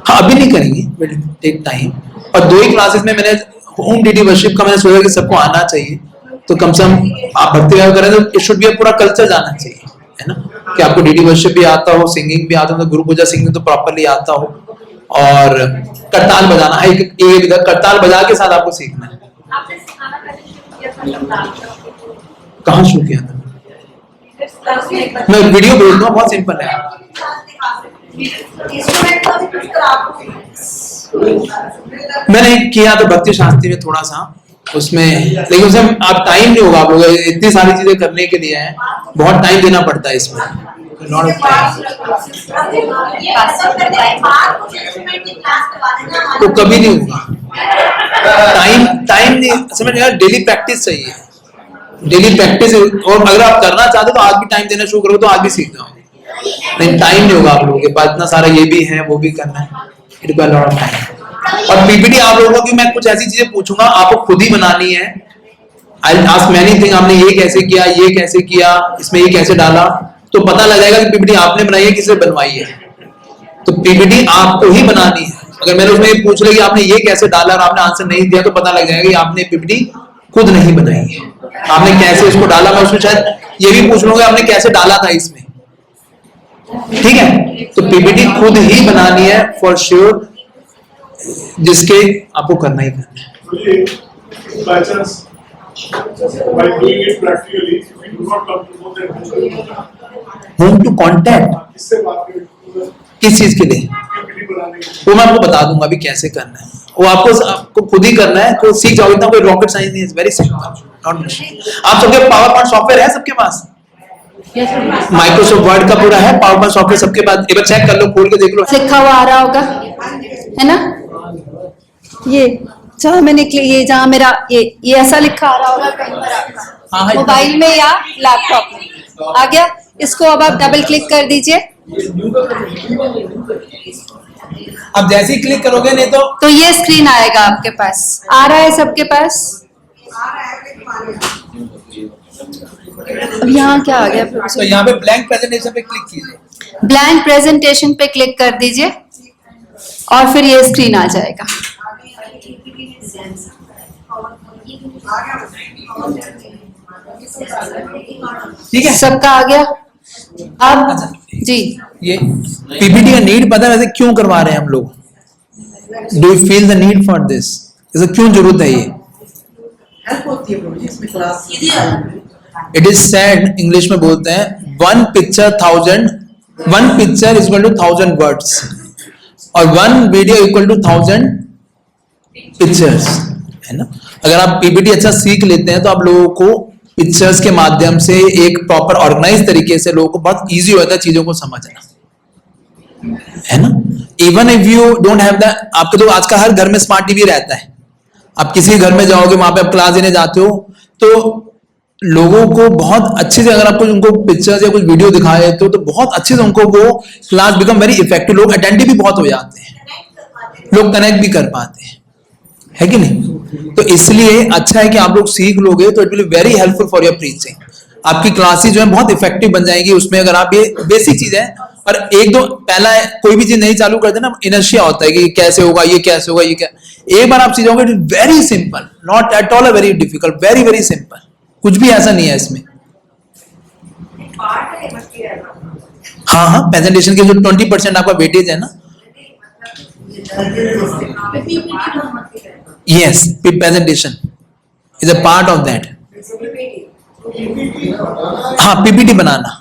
हाँ अभी नहीं करेंगे, विल टेक टाइम। और 2 ही क्लासेस में मैंने होम डीडी वर्शिप का मैंने सोचा कि सबको आना चाहिए, तो कम से कम आप भक्ति गायन करें तो इट शुड बी पूरा कल्चर जाना चाहिए है ना, कि आपको डीडी वर्शिप भी आता हो, सिंगिंग भी आता हो, तो गुरु पूजा सिंगिंग तो प्रॉपर्ली आता हो, और करताल बजाना है, एक करताल बजा के साथ आपको सीखना है। कहाँ शुरू किया था? मैं वीडियो भेज दूंगा, बहुत सिंपल है। मैंने किया तो भक्ति शास्त्री में थोड़ा सा उसमें, लेकिन उसमें आप टाइम नहीं होगा, आप लोग इतनी सारी चीजें करने के लिए है, बहुत टाइम देना पड़ता है इसमें, लॉट ऑफ टाइम, तो कभी नहीं होगा, टाइम नहीं, समझ गया, डेली प्रैक्टिस चाहिए, डेली प्रैक्टिस, और अगर आप करना चाहते हो तो आज भी टाइम देना शुरू करो तो आज भी सीख जाओगे, नहीं टाइम नहीं होगा आप लोगों के पास, इतना सारा ये भी है वो भी करना है, it will lot of time. और पीपीटी आप लोगों को मैं कुछ ऐसी चीजें पूछूंगा, आपको खुद ही बनानी है। आई आस्क मैनी थिंग, आपने ये कैसे किया, ये कैसे किया, इसमें ये कैसे डाला, तो पता लग जाएगा कि पीपीटी आपने बनाई है, किसने बनवाई है। तो पीपीटी आपको ही बनानी है। अगर मैंने उसमें ये पूछ लिया कि आपने ये कैसे डाला और आपने आंसर नहीं दिया, तो पता लग जाएगा कि आपने पीपीटी खुद नहीं बनाई है। आपने कैसे इसको डाला, मैं उसमें शायद ये भी पूछ लूंगा आपने कैसे डाला था इसमें, ठीक है। तो पीपीटी खुद ही बनानी है फॉर श्योर, जिसके आपको करना ही करना है। By chance, by doing it practically, if we do not come to know that whom to contact इससे बात करें किस चीज के लिए, पीपीटी बनाने के वो मैं आपको बता दूंगा अभी कैसे करना है। वो आपको खुद ही करना है, तो सीख जाओगे। इतना कोई रॉकेट साइंस नहीं है, वेरी सिंपल, नॉट मच। आप सबके पावर पॉइंट सॉफ्टवेयर है सबके पास, माइक्रोसॉफ्ट वर्ड का पूरा है, पावर पॉइंट सॉफ्टवेयर सबके पास। एक बार चेक कर लो, खोल के देख लो। लिखा हुआ आ रहा होगा, है ना? ये जहाँ मैंने ये जहाँ मेरा ये ऐसा लिखा आ रहा होगा कहीं पर आपका मोबाइल में या लैपटॉप में आ गया। इसको अब आप डबल क्लिक कर दीजिए। अब जैसे ही क्लिक करोगे नहीं तो ये स्क्रीन आएगा आपके पास। आ रहा है सबके पास? अब यहाँ क्या आ गया? तो यहाँ पे ब्लैंक प्रेजेंटेशन पे क्लिक कीजिए। ब्लैंक प्रेजेंटेशन पे क्लिक कर दीजिए और फिर ये स्क्रीन आ जाएगा। ठीक है, सबका आ गया। अब जी ये पीपीटी का नीड पता है वैसे क्यों करवा रहे हैं हम लोग? Do you feel the need for this? इसे क्यों जरूरत है? ये हेल्प होती है प्रभु जी इसमें class. It is said, English में बोलते हैं one picture is equal to 1000 words और one video equal to 1000 pictures, है ना। अगर आप पीपीटी अच्छा सीख लेते हैं तो आप लोगों को पिक्चर्स के माध्यम से एक प्रॉपर ऑर्गेनाइज तरीके से लोगों को बहुत इजी होता है चीजों को समझना, है ना। Even if you don't have the, आपके तो आज का हर घर में स्मार्ट टीवी रहता है। आप किसी घर में जाओगे, वहां पे आप क्लास देने जाते हो, तो लोगों को बहुत अच्छे से अगर आपको उनको पिक्चर्स या कुछ वीडियो दिखा देते हो तो बहुत अच्छे से उनको वो क्लास बिकम वेरी इफेक्टिव। लोग अटेंटिव भी बहुत हो जाते हैं, लोग कनेक्ट भी कर पाते हैं, है कि नहीं। तो इसलिए अच्छा है कि आप लोग सीख लोगे तो it will be very helpful for your preaching. आपकी क्लासेस जो है बहुत इफेक्टिव बन जाएगी उसमें, अगर आप ये बेसिक चीज है। और एक दो पहला कोई भी चीज नहीं चालू करते ना, इनर्शिया होता है कि कैसे होगा, ये कैसे होगा, ये क्या। एक बार आप सीखोगे, it is very simple, not at all very difficult, very very simple. कुछ भी ऐसा नहीं है इसमें। हाँ हाँ, प्रेजेंटेशन के जो 20% आपका वेटेज है ना, yes, presentation is a part of that. हाँ, पीपीटी बनाना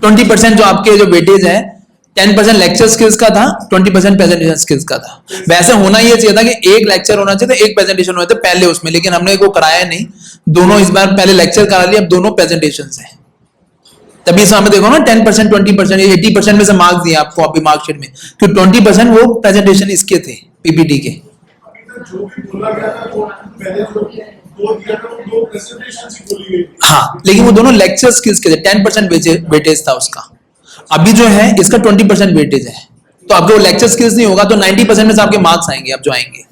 20% जो आपके जो वेटेज है, 10% लेक्चर स्किल्स का था, 20% प्रेजेंटेशन स्किल्स का था। वैसे होना ये चाहिए था कि एक लेक्चर होना चाहिए था, एक प्रेजेंटेशन होना चाहिए पहले उसमें, लेकिन हमने वो कराया नहीं। दोनों इस बार पहले लेक्चर करा लिया, अब दोनों प्रेजेंटेशन है। तभी सामने देखो ना 10% 20% 80% में से मार्क्स दिए आपको अभी मार्कशीट में, क्योंकि 20% वो प्रेजेंटेशन इसके थे पीपीटी के। जो भी बोला गया था वो पहले जो दो दिया था वो 2 प्रेजेंटेशंस ही बोली गई। हाँ, लेकिन वो दोनों लेक्चर स्किल्स के थे, 10% वेटेज था उसका। अभी जो है इसका 20% वेटेज है, तो आपको लेक्चर स्किल्स नहीं होगा तो 90% में से आपके मार्क्स आएंगे, आप जो आएंगे।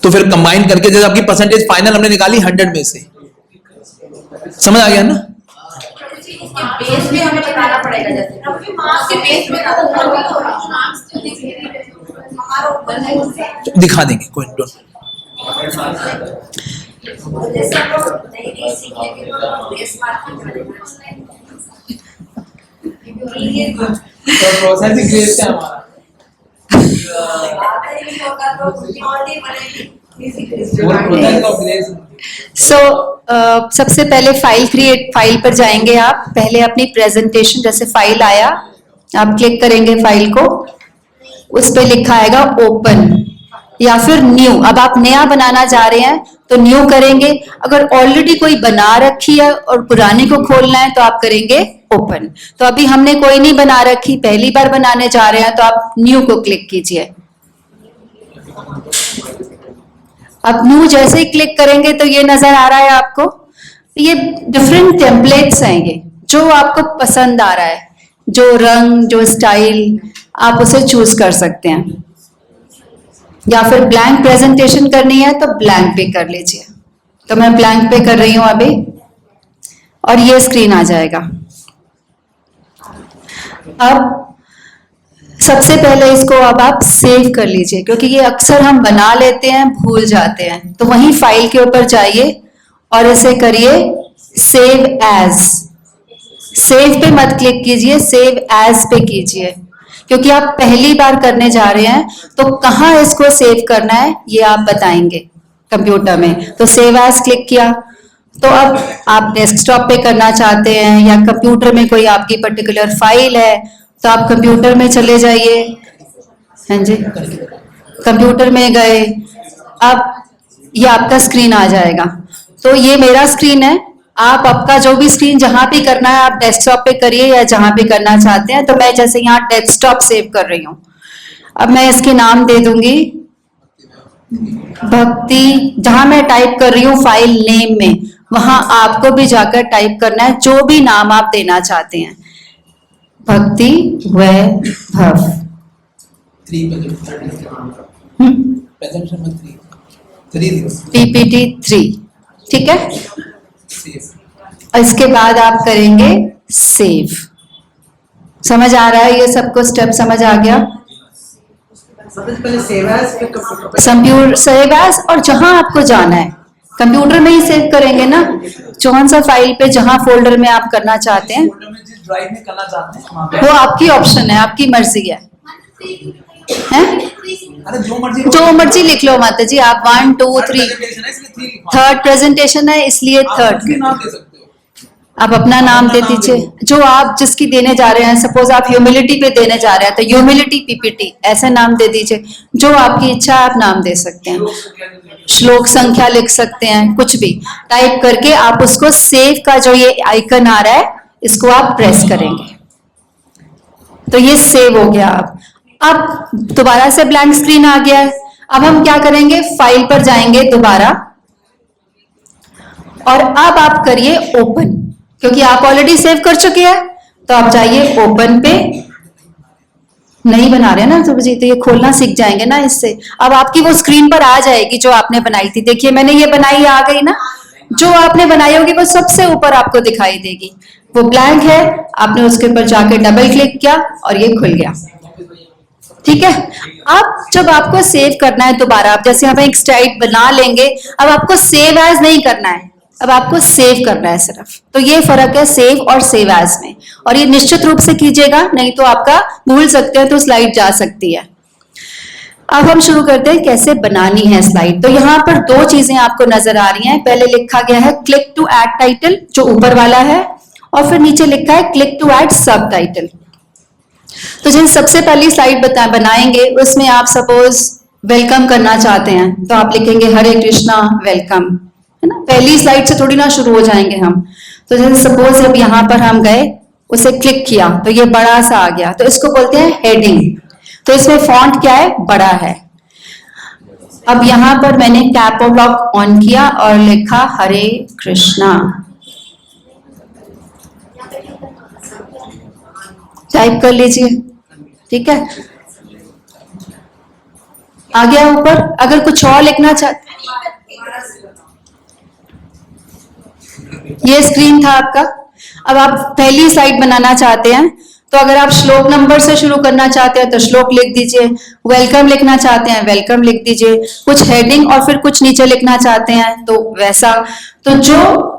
तो फिर कंबाइन करके जैसे आपकी परसेंटेज फाइनल हमने निकाली 100 में से, समझ आ गया ना। बेस में हमें बताना पड़ेगा, जैसे मार्क्स के बेस में दिखा देंगे, कोई डोंट। प्रोसेस ही ग्रेस है हमारा। सो सबसे पहले फाइल पर जाएंगे आप। पहले अपनी प्रेजेंटेशन, जैसे फाइल आया, आप क्लिक करेंगे फाइल को, उस पे लिखा आएगा ओपन या फिर न्यू। अब आप नया बनाना चाह रहे हैं तो न्यू करेंगे, अगर ऑलरेडी कोई बना रखी है और पुरानी को खोलना है तो आप करेंगे ओपन। तो अभी हमने कोई नहीं बना रखी, पहली बार बनाने जा रहे हैं, तो आप न्यू को क्लिक कीजिए। अब न्यू जैसे ही क्लिक करेंगे तो ये नजर आ रहा है आपको, ये डिफरेंट टेम्पलेट्स हैं, ये जो आपको पसंद आ रहा है, जो रंग, जो स्टाइल, आप उसे चूज कर सकते हैं। या फिर ब्लैंक प्रेजेंटेशन करनी है तो ब्लैंक पे कर लीजिए। तो मैं ब्लैंक पे कर रही हूं अभी और ये स्क्रीन आ जाएगा। अब सबसे पहले इसको अब आप सेव कर लीजिए, क्योंकि ये अक्सर हम बना लेते हैं, भूल जाते हैं। तो वहीं फाइल के ऊपर जाइए और इसे करिए सेव एज। सेव पे मत क्लिक कीजिए, सेव एज पे कीजिए, क्योंकि आप पहली बार करने जा रहे हैं। तो कहाँ इसको सेव करना है ये आप बताएंगे कंप्यूटर में। तो सेव एज क्लिक किया। तो अब आप डेस्कटॉप पे करना चाहते हैं या कंप्यूटर में कोई आपकी पर्टिकुलर फाइल है तो आप कंप्यूटर में चले जाइए। हाँ जी, कंप्यूटर में गए। अब ये आपका स्क्रीन आ जाएगा। तो ये मेरा स्क्रीन है। आप आपका जो भी स्क्रीन जहां पे करना है आप डेस्कटॉप पे करिए या जहां पे करना चाहते हैं। तो मैं जैसे यहाँ डेस्कटॉप सेव कर रही हूँ। अब मैं इसके नाम दे दूंगी भक्ति। जहां मैं टाइप कर रही हूँ फाइल नेम में, वहां आपको भी जाकर टाइप करना है जो भी नाम आप देना चाहते हैं। भक्ति वैभव। PPT 3, ठीक है। इसके बाद आप करेंगे सेव। समझ आ रहा है ये सबको स्टेप समझ आ गया? कंप्यूटर सेव एज, और जहां आपको जाना है कंप्यूटर में ही सेव करेंगे ना। कौन सा फाइल पे जहां फोल्डर में आप करना चाहते हैं ड्राइव में करना चाहते हैं वो आपकी ऑप्शन है, आपकी मर्जी है। अरे जो मर्जी लिख लो माता जी आप। 1 2 3 थर्ड प्रेजेंटेशन है इसलिए थर्ड। नाम दे सकते हो। आप अपना नाम दे दीजिए जो आप जिसकी देने जा रहे हैं। सपोज आप ह्यूमिलिटी पे देने जा रहे हैं तो ह्यूमिलिटी PPT ऐसे नाम दे दीजिए। जो आपकी इच्छा आप नाम दे सकते हैं। श्लोक संख्या लिख सकते हैं, कुछ भी टाइप करके आप उसको सेव का जो ये आइकन आ रहा है इसको आप प्रेस करेंगे तो ये सेव हो गया। अब दोबारा से ब्लैंक स्क्रीन आ गया है। अब हम क्या करेंगे, फाइल पर जाएंगे दोबारा और अब आप करिए ओपन, क्योंकि आप ऑलरेडी सेव कर चुके हैं। तो आप जाइए ओपन पे। नहीं बना रहे ना तो जी, तो ये खोलना सीख जाएंगे ना इससे। अब आपकी वो स्क्रीन पर आ जाएगी जो आपने बनाई थी। देखिए मैंने ये बनाई, आ गई ना। जो आपने बनाई होगी वो सबसे ऊपर आपको दिखाई देगी। वो ब्लैंक है, आपने उसके ऊपर जाके डबल क्लिक किया और ये खुल गया। ठीक है। अब जब आपको सेव करना है दोबारा, आप जैसे यहाँ पे एक स्लाइड बना लेंगे, अब आपको सेव एज नहीं करना है, अब आपको सेव करना है सिर्फ। तो ये फर्क है सेव और सेव एज में। और ये निश्चित रूप से कीजिएगा, नहीं तो आपका भूल सकते हैं तो स्लाइड जा सकती है। अब हम शुरू करते हैं कैसे बनानी है स्लाइड। तो यहाँ पर दो चीजें आपको नजर आ रही हैं। पहले लिखा गया है क्लिक टू ऐड टाइटल जो ऊपर वाला है, और फिर नीचे लिखा है क्लिक टू ऐड सब टाइटल। तो जैसे सबसे पहली स्लाइड बनाएंगे उसमें आप सपोज वेलकम करना चाहते हैं तो आप लिखेंगे हरे कृष्णा वेलकम, है ना। पहली स्लाइड से थोड़ी ना शुरू हो जाएंगे हम। तो जैसे सपोज अब यहाँ पर हम गए, उसे क्लिक किया तो ये बड़ा सा आ गया, तो इसको बोलते हैं हेडिंग। तो इसमें फॉन्ट क्या है, बड़ा है। अब यहाँ पर मैंने कैप लॉक ऑन किया और लिखा हरे कृष्णा, टाइप कर लीजिए। ठीक है, आ गया ऊपर। अगर कुछ और लिखना चाहते, ये स्क्रीन था आपका। अब आप पहली स्लाइड बनाना चाहते हैं तो अगर आप श्लोक नंबर से शुरू करना चाहते हैं तो श्लोक लिख दीजिए, वेलकम लिखना चाहते हैं वेलकम लिख दीजिए, कुछ हेडिंग और फिर कुछ नीचे लिखना चाहते हैं तो वैसा। तो जो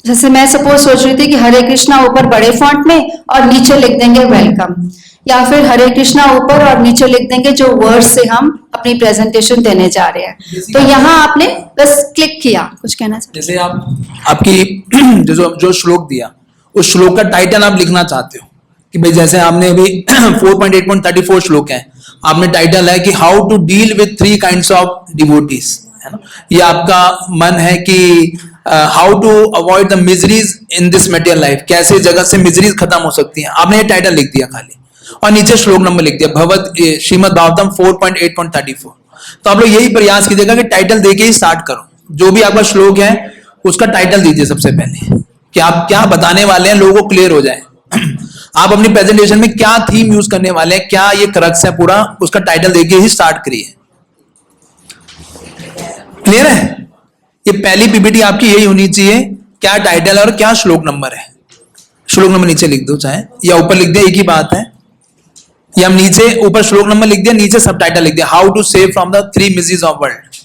जैसे मैं सपोज सोच रही थी कि हरे कृष्णा ऊपर बड़े फॉन्ट में और नीचे लिख देंगे वेलकम, या फिर हरे कृष्णा ऊपर और नीचे लिख देंगे जो वर्ड से हम अपनी प्रेजेंटेशन देने जा रहे हैं। तो यहाँ आपने बस क्लिक किया। कुछ कहना चाहिए? जैसे आपकी जो श्लोक दिया उस श्लोक का टाइटल आप लिखना चाहते हो कि भाई जैसे आपने अभी 4.8.34 श्लोक है, आपने टाइटल है कि how to deal with 3 kinds of devotees, है ना। ये आपका मन है कि how to avoid the miseries in this material life, कैसे जगत से मिजरीज खत्म हो सकती हैं। आपने ये टाइटल लिख दिया खाली और नीचे श्लोक नंबर लिख दिया भगवत श्रीमद् भागवतम 4.8.34। तो आप लोग यही प्रयास कीजिएगा कि टाइटल देके ही स्टार्ट करो। जो भी आपका श्लोक है उसका टाइटल दीजिए सबसे पहले कि आप क्या बताने वाले हैं, लोगों को क्लियर हो जाए। आप अपनी प्रेजेंटेशन में क्या थीम यूज करने वाले हैं, क्या ये क्रक्स है पूरा, उसका टाइटल देके ही स्टार्ट करिए। क्लियर है? ये पहली पीपीटी आपकी यही होनी चाहिए, क्या टाइटल और क्या श्लोक नंबर है। श्लोक नंबर नीचे लिख दो चाहे, या ऊपर लिख दिया, एक ही बात है। या हम नीचे ऊपर श्लोक नंबर लिख दिया, नीचे सब टाइटल लिख दिया, how to save from the 3 miseries of world.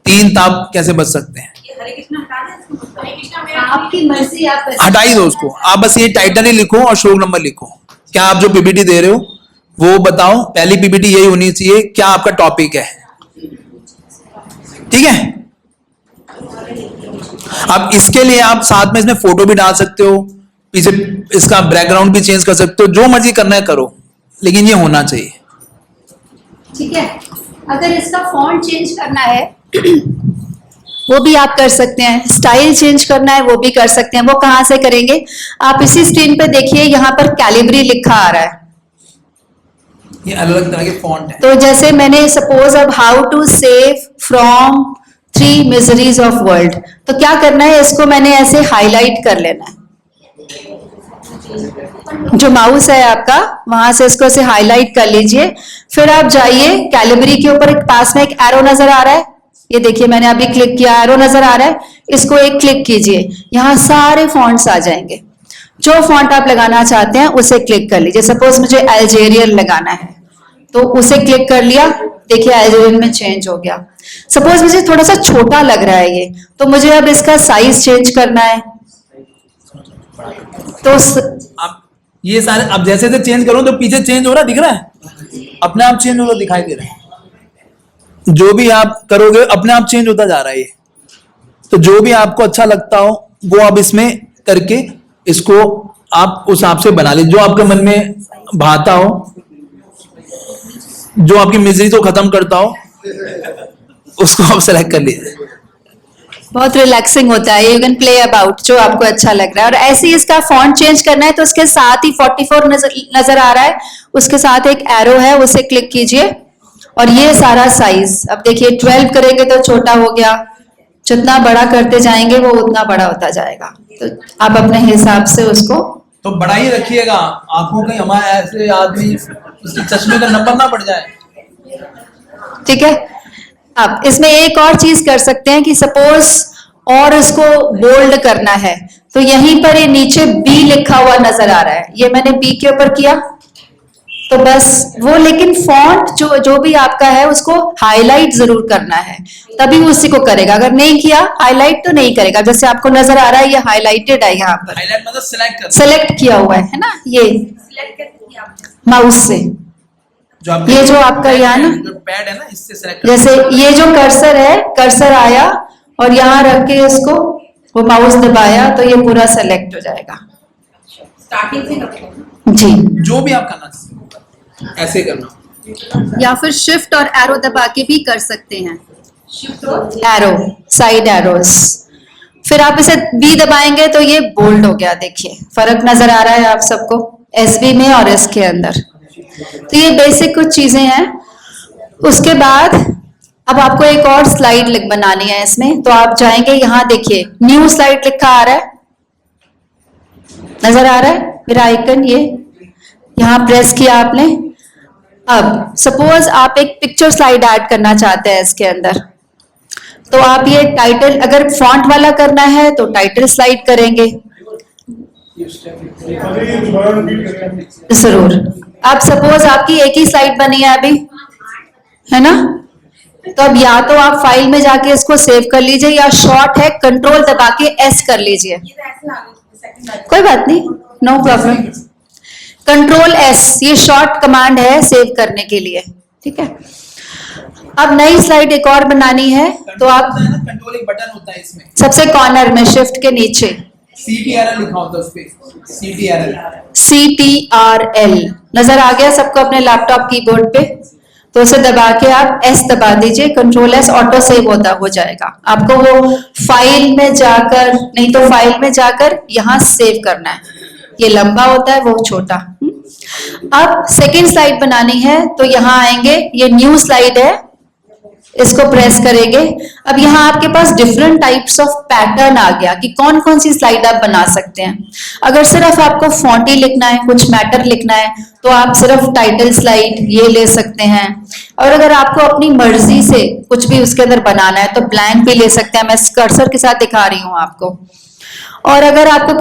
3 ताप कैसे बच सकते हैं। ये हरे कृष्ण हटा दें इसको, हरे कृष्ण में आपकी मर्जी, आप हटा ही दो उसको, आप बस ये टाइटल ही लिखो और श्लोक नंबर लिखो। क्या आप जो पीपीटी दे रहे हो वो बताओ, पहली पीपीटी यही होनी चाहिए, क्या आपका टॉपिक है, ठीक है। अब इसके लिए आप साथ में इसमें फोटो भी डाल सकते हो, पीछे इसका बैकग्राउंड भी चेंज कर सकते हो, जो मर्जी करना है करो, लेकिन ये होना चाहिए। ठीक है। अगर इसका फॉन्ट चेंज करना है वो भी आप कर सकते हैं, स्टाइल चेंज करना है वो भी कर सकते हैं। वो कहां से करेंगे, आप इसी स्क्रीन पे देखिए, यहाँ पर कैलिब्री लिखा आ रहा है। ये अलग अलग तरह के फॉन्ट है। तो जैसे मैंने सपोज अब how to save from 3 miseries of world, तो क्या करना है, इसको मैंने ऐसे हाईलाइट कर लेना है। जो माउस है आपका वहां से इसको ऐसे हाईलाइट कर लीजिए। फिर आप जाइए कैलिब्री के ऊपर, एक पास में एक एरो नजर आ रहा है, ये देखिए मैंने अभी क्लिक किया, एरो नजर आ रहा है, इसको एक क्लिक कीजिए, यहाँ सारे फॉन्ट्स आ जाएंगे। जो फॉन्ट आप लगाना चाहते हैं उसे क्लिक कर लीजिए। सपोज मुझे अल्जेरियन लगाना है तो उसे क्लिक कर लिया, देखिए अल्जेरियन में चेंज हो गया। सपोज मुझे थोड़ा सा छोटा लग रहा है ये, तो मुझे अब इसका साइज चेंज करना है, तो अब ये सारे अब जैसे जैसे चेंज करो तो पीछे चेंज हो रहा दिख रहा है, अपने आप चेंज होता दिखाई दे रहा है। जो भी आप करोगे अपने आप चेंज होता जा रहा है ये। तो जो भी आपको अच्छा लगता हो वो आप इसमें करके इसको आप उस हिसाब से बना लीजिए, जो आपके मन में भाता हो, जो आपकी मिजरी को खत्म करता हो उसको आप सेलेक्ट कर लीजिए। बहुत रिलैक्सिंग होता है, यू कैन प्ले अबाउट जो आपको अच्छा लग रहा है। और ऐसे ही इसका फॉन्ट चेंज करना है तो उसके साथ ही 44 नजर आ रहा है, उसके साथ एक एरो है, उसे क्लिक कीजिए और ये सारा साइज अब देखिए 12 करेंगे तो छोटा हो गया, जितना बड़ा करते जाएंगे वो उतना बड़ा होता जाएगा। तो आप अपने हिसाब से उसको तो बड़ा ही रखिएगा, आंखों कहीं हमारे ऐसे आदमी उसके चश्मे का नंबर ना पड़ जाए। ठीक है। अब इसमें एक और चीज कर सकते हैं कि सपोज और इसको बोल्ड करना है तो यहीं पर ये नीचे बी लिखा हुआ नजर आ रहा है, ये मैंने बी के ऊपर किया तो बस वो, लेकिन फॉन्ट जो भी आपका है उसको हाईलाइट जरूर करना है, तभी उसी को करेगा। अगर नहीं किया हाईलाइट तो नहीं करेगा। जैसे आपको नजर आ रहा है ये हाईलाइटेड है, यहाँ पर हाईलाइट मतलब सिलेक्ट कर, सेलेक्ट किया हुआ है ना, ये सिलेक्ट कैसे किया आपने? माउस से। जो आपके ये जो आपका यहाँ ना, जो पैड है ना इससे सेलेक्ट जैसे ये जो कर्सर है, कर्सर आया और यहाँ रख के इसको वो माउस दबाया तो ये पूरा सेलेक्ट हो जाएगा। स्टार्टिंग से करते जी, जो भी आप करना चाहिए ऐसे करना। या फिर शिफ्ट और एरो दबा के भी कर सकते हैं, शिफ्ट और एरो, साइड एरोस। फिर आप इसे बी दबाएंगे तो ये बोल्ड हो गया, देखिए फर्क नजर आ रहा है आप सबको एसबी में और इसके अंदर। तो ये बेसिक कुछ चीजें हैं। उसके बाद अब आपको एक और स्लाइड बनानी है इसमें, तो आप जाएंगे यहाँ, देखिए न्यू स्लाइड लिखा आ रहा है, नजर आ रहा है मेरा आइकन, ये यहाँ प्रेस किया आपने। अब सपोज आप एक पिक्चर स्लाइड ऐड करना चाहते हैं इसके अंदर, तो आप ये टाइटल, अगर फॉन्ट वाला करना है तो टाइटल स्लाइड करेंगे जरूर। अब सपोज आपकी एक ही स्लाइड बनी है अभी, है ना, तो अब या तो आप फाइल में जाके इसको सेव कर लीजिए या शॉर्ट है कंट्रोल दबा के एस कर लीजिए, ये तो ऐसे आ गए सेकंड आ गए। कोई बात नहीं, नो प्रॉब्लम। कंट्रोल एस ये शॉर्ट कमांड है सेव करने के लिए, ठीक है। अब नई स्लाइड एक और बनानी है तो आप कंट्रोल एक बटन होता है इसमें सबसे कॉर्नर में शिफ्ट के नीचे CTRL लिखा होता है उस पे, CTRL CTRL नजर आ गया सबको अपने लैपटॉप कीबोर्ड पे, तो उसे दबा के आप एस दबा दीजिए, कंट्रोल एस, ऑटो सेव हो जाएगा। आपको वो फाइल में जाकर, नहीं तो फाइल में जाकर यहाँ सेव करना है, ये लंबा होता है वो छोटा। अब सेकेंड स्लाइड बनानी है तो यहाँ आएंगे, ये न्यू स्लाइड है, इसको प्रेस करेंगे। अब यहाँ आपके पास डिफरेंट टाइप्स ऑफ पैटर्न आ गया कि कौन कौन सी स्लाइड आप बना सकते हैं। अगर सिर्फ आपको फॉन्टी लिखना है, कुछ मैटर लिखना है, तो आप सिर्फ टाइटल स्लाइड ये ले सकते हैं। और अगर आपको अपनी मर्जी से कुछ भी उसके अंदर बनाना है तो ब्लैंक भी ले सकते हैं। मैं कर्सर के साथ दिखा रही हूँ आपको। और अगर आपको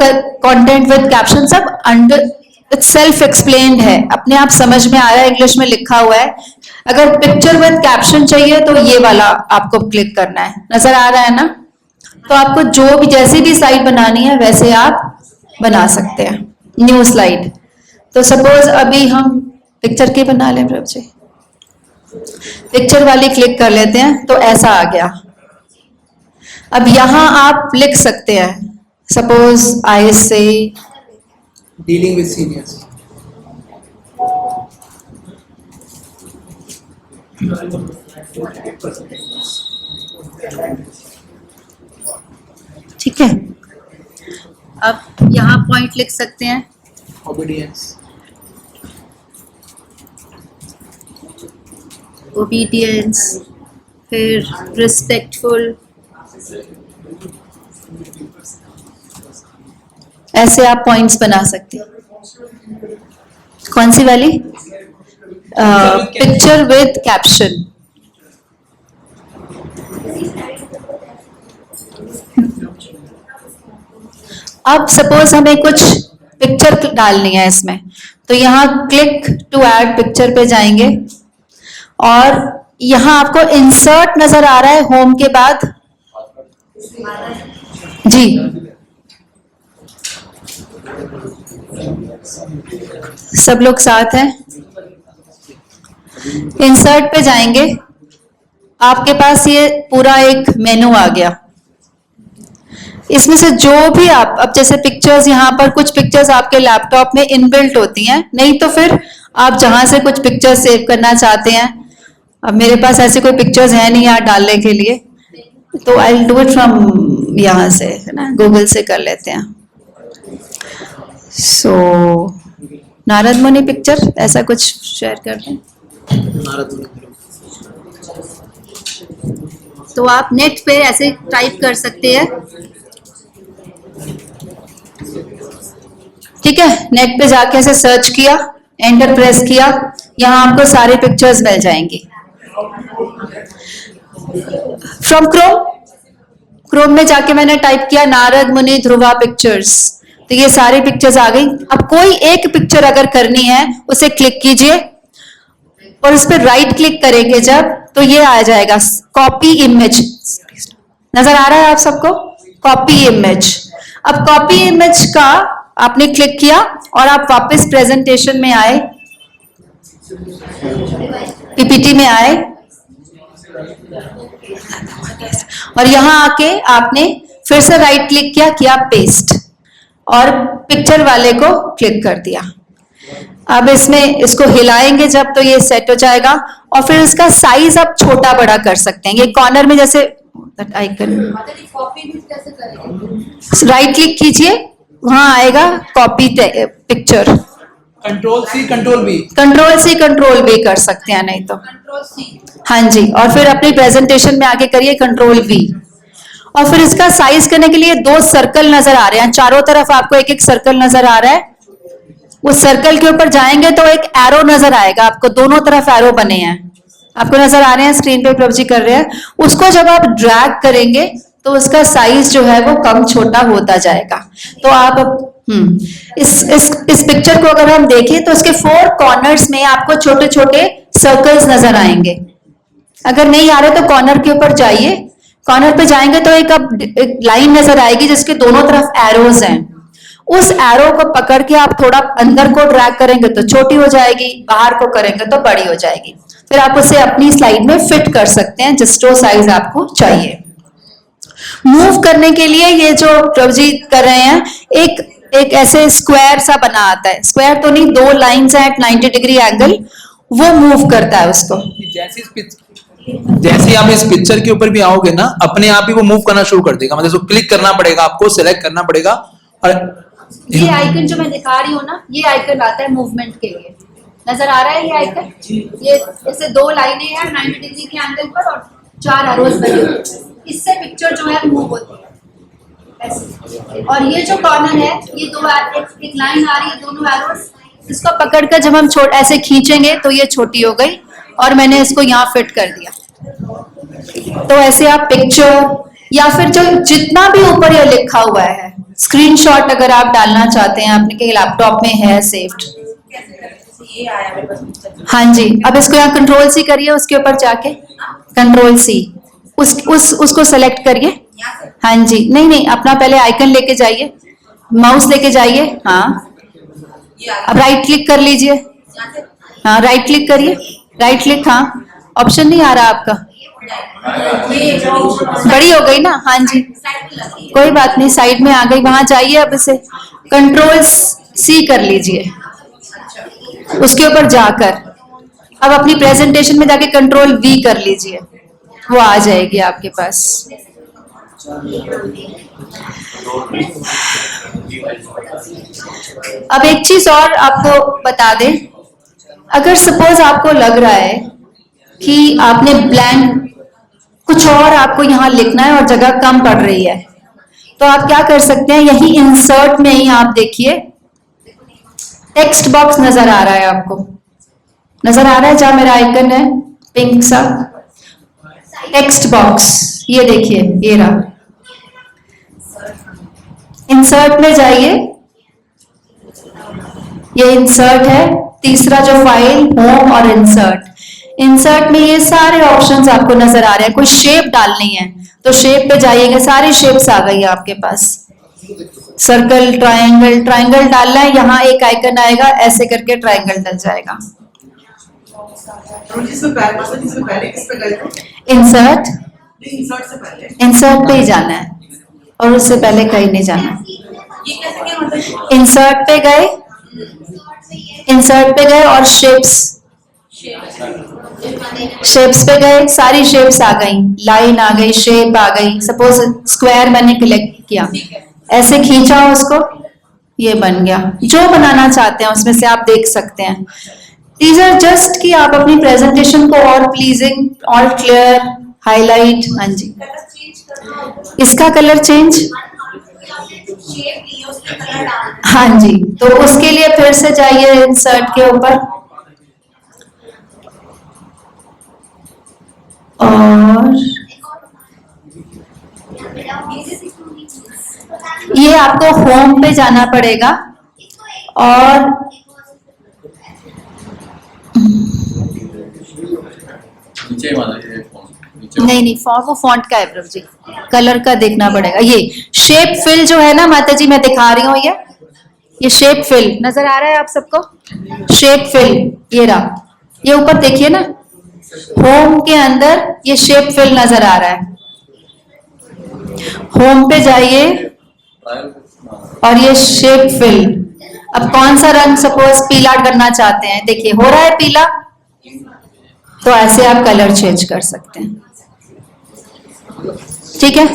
कंटेंट विद कैप्शन सब अंडर सेल्फ एक्सप्लेन्ड है, अपने आप समझ में आ रहा है, इंग्लिश में लिखा हुआ है। अगर पिक्चर विद कैप्शन चाहिए तो ये वाला आपको क्लिक करना है, नजर आ रहा है ना। तो आपको जो भी जैसी भी स्लाइड बनानी है वैसे आप बना सकते हैं। न्यू स्लाइड, तो सपोज अभी हम पिक्चर की बना लें प्रभ जी, पिक्चर वाली क्लिक कर लेते हैं तो ऐसा आ गया। अब यहां आप लिख सकते हैं, सपोज आई से डीलिंग विद सीनियर्स। ठीक है। अब यहाँ पॉइंट लिख सकते हैं, ओबीडियंस, ओबीडियंस, फिर रिस्पेक्टफुल, ऐसे आप पॉइंट्स बना सकते हैं। कौन सी वाली? Picture with caption. अब सपोज हमें कुछ पिक्चर डालनी है इसमें, तो यहाँ क्लिक टू ऐड पिक्चर पे जाएंगे और यहाँ आपको इंसर्ट नजर आ रहा है होम के बाद जी। सब लोग साथ हैं। इंसर्ट पे जाएंगे, आपके पास ये पूरा एक मेनू आ गया। इसमें से जो भी आप, अब जैसे पिक्चर्स, यहाँ पर कुछ पिक्चर्स आपके लैपटॉप में इनबिल्ट होती हैं, नहीं तो फिर आप जहां से कुछ पिक्चर्स सेव करना चाहते हैं। अब मेरे पास ऐसे कोई पिक्चर्स है नहीं यहाँ डालने के लिए, तो I will do it from यहाँ से, है ना, गूगल से कर लेते हैं। सो नारद मुनि पिक्चर, ऐसा कुछ शेयर कर दें। तो आप नेट पे ऐसे टाइप कर सकते हैं, ठीक है। नेट पे जाके ऐसे सर्च किया, एंटर प्रेस किया, यहाँ आपको सारे पिक्चर्स मिल जाएंगी। फ्रॉम क्रोम में जाके मैंने टाइप किया नारद मुनि ध्रुवा पिक्चर्स, तो ये सारी पिक्चर्स आ गई। अब कोई एक पिक्चर अगर करनी है उसे क्लिक कीजिए और उस पर राइट क्लिक करेंगे जब, तो ये आ जाएगा कॉपी इमेज। नजर आ रहा है आप सबको? Copy image. अब कॉपी इमेज का आपने क्लिक किया और आप वापस प्रेजेंटेशन में आए, पीपीटी में आए, और यहां आके आपने फिर से राइट क्लिक किया पेस्ट, और पिक्चर वाले को क्लिक कर दिया। अब इसमें इसको हिलाएंगे जब, तो ये सेट हो जाएगा। और फिर इसका साइज आप छोटा बड़ा कर सकते हैं। ये कॉर्नर में जैसे आइकन, राइट क्लिक कीजिए, वहां आएगा copy picture, control C control B, control V कर सकते हैं, नहीं तो कंट्रोल सी। हाँ जी। और फिर अपनी प्रेजेंटेशन में आके करिए कंट्रोल वी। और फिर इसका साइज करने के लिए 2 सर्कल नजर आ रहे हैं, चारों तरफ आपको एक एक सर्कल नजर आ रहा है। उस सर्कल के ऊपर जाएंगे तो एक एरो नजर आएगा आपको, दोनों तरफ एरो बने हैं, आपको नजर आ रहे हैं स्क्रीन पे, प्रभु जी कर रहे हैं। उसको जब आप ड्रैग करेंगे तो उसका साइज जो है वो कम छोटा होता जाएगा। तो आप इस पिक्चर को अगर हम देखें तो इसके 4 कॉर्नर्स में आपको छोटे छोटे सर्कल्स नजर आएंगे। अगर नहीं आ रहे तो कॉर्नर के ऊपर जाइए, कॉर्नर पे जाएंगे तो एक लाइन नजर आएगी जिसके दोनों तरफ एरोज हैं। उस एरो को पकड़ के आप थोड़ा अंदर को ड्रैग करेंगे तो छोटी हो जाएगी, बाहर को करेंगे तो बड़ी हो जाएगी। फिर आप उसे अपनी स्लाइड में फिट कर सकते हैं जिस जो साइज आपको चाहिए। मूव करने के लिए ये जो प्रभु जी कर रहे हैं, एक ऐसे स्क्वायर सा बना आता है, स्क्वायर तो नहीं, 2 लाइंस हैं एट 90 डिग्री एंगल, वो मूव करता है उसको। जैसे आप इस पिक्चर के ऊपर भी आओगे ना, अपने आप ही वो मूव करना शुरू कर देगा। मतलब उसको क्लिक करना पड़ेगा, आपको सिलेक्ट करना पड़ेगा। और ये आइकन जो मैं दिखा रही हूँ ना, ये आइकन आता है मूवमेंट के लिए। नजर आ रहा है ये आइकन? ये जैसे 2 लाइनें हैं 90 डिग्री के एंगल पर, और 4 एरोज बने हुए हैं। इससे पिक्चर जो है मूव होती है ऐसे। और ये जो कॉर्नर है, ये एक लाइन आ रही है, दोनों एरोज, इसको पकड़कर जब हम ऐसे खींचेंगे तो ये छोटी हो गई और मैंने इसको यहाँ फिट कर दिया। तो ऐसे आप पिक्चर या फिर जो जितना भी ऊपर ये लिखा हुआ है, स्क्रीनशॉट अगर आप डालना चाहते हैं, आपने के लैपटॉप में है सेव्ड। ये आया मेरे पास पिक्चर। हाँ जी, अब इसको यहाँ कंट्रोल सी करिए, उसके ऊपर जाके कंट्रोल सी उसको सेलेक्ट करिए। यहाँ से हाँ जी, नहीं अपना पहले आइकन लेके जाइए, माउस लेके जाइए। हाँ, ये आ अब राइट क्लिक कर लीजिए। यहाँ से हाँ, राइट क्लिक करिए, राइट क्लिक। हाँ, ऑप्शन नहीं आ रहा आपका, ये जो बड़ी हो गई ना। हाँ जी, साइड पे लगी है। कोई बात नहीं, साइड में आ गई, वहां जाइए। अब इसे कंट्रोल सी कर लीजिए, उसके ऊपर जाकर अब अपनी प्रेजेंटेशन में जाके कंट्रोल वी कर लीजिए, वो आ जाएगी आपके पास। अब एक चीज और आपको बता दें, अगर सपोज आपको लग रहा है कि आपने ब्लैंक कुछ और आपको यहाँ लिखना है और जगह कम पड़ रही है, तो आप क्या कर सकते हैं, यही इंसर्ट में ही आप देखिए टेक्स्ट बॉक्स नजर आ रहा है, आपको नजर आ रहा है जहां मेरा आइकन है पिंक सा, टेक्स्ट बॉक्स, ये देखिए, ये रहा। इंसर्ट में जाइए, ये इंसर्ट है, तीसरा जो फाइल, होम और इंसर्ट। इंसर्ट में ये सारे ऑप्शंस आपको नजर आ रहे हैं। कोई शेप डालनी है तो शेप पे जाइएगा, सारी शेप्स आ गई है आपके पास। सर्कल, ट्रायंगल, ट्रायंगल डालना है, यहाँ एक आइकन आएगा, ऐसे करके ट्रायंगल डल जाएगा। जिसमें पहले किस पे गए थे? इंसर्ट, इंसर्ट से पहले इंसर्ट पे ही जाना है और उससे पहले कहीं नहीं जाना। ये कैसे क्या मतलब? इंसर्ट पे गए, इंसर्ट पे गए और शेप्स, शेप्स पे गए, सारी शेप्स आ गई, लाइन आ गई, शेप आ गई। सपोज स्क्वायर मैंने क्लिक किया, ऐसे खींचा उसको, ये बन गया। जो बनाना चाहते हैं उसमें से आप देख सकते हैं। दीज आर जस्ट कि आप अपनी प्रेजेंटेशन को और प्लीजिंग और क्लियर, हाईलाइट। हाँ जी, इसका कलर चेंज, शेप ली उसके कलर डाल हाँ जी, तो उसके लिए फिर से जाइए इंसर्ट के ऊपर और ये आपको होम पे जाना पड़ेगा और नीचे वाला ये फोन नीचे नहीं वो फॉन्ट का है प्रभु जी, कलर का देखना पड़ेगा। ये शेप फिल जो है ना माता जी, मैं दिखा रही हूँ, ये शेप फिल नजर आ रहा है आप सबको? शेप फिल ये रहा, ये ऊपर देखिए ना, होम के अंदर ये शेप फिल नजर आ रहा है। होम पे जाइए और ये शेप फिल, अब कौन सा रंग सपोज पीला करना चाहते हैं, देखिए हो रहा है पीला, तो ऐसे आप कलर चेंज कर सकते हैं। ठीक है,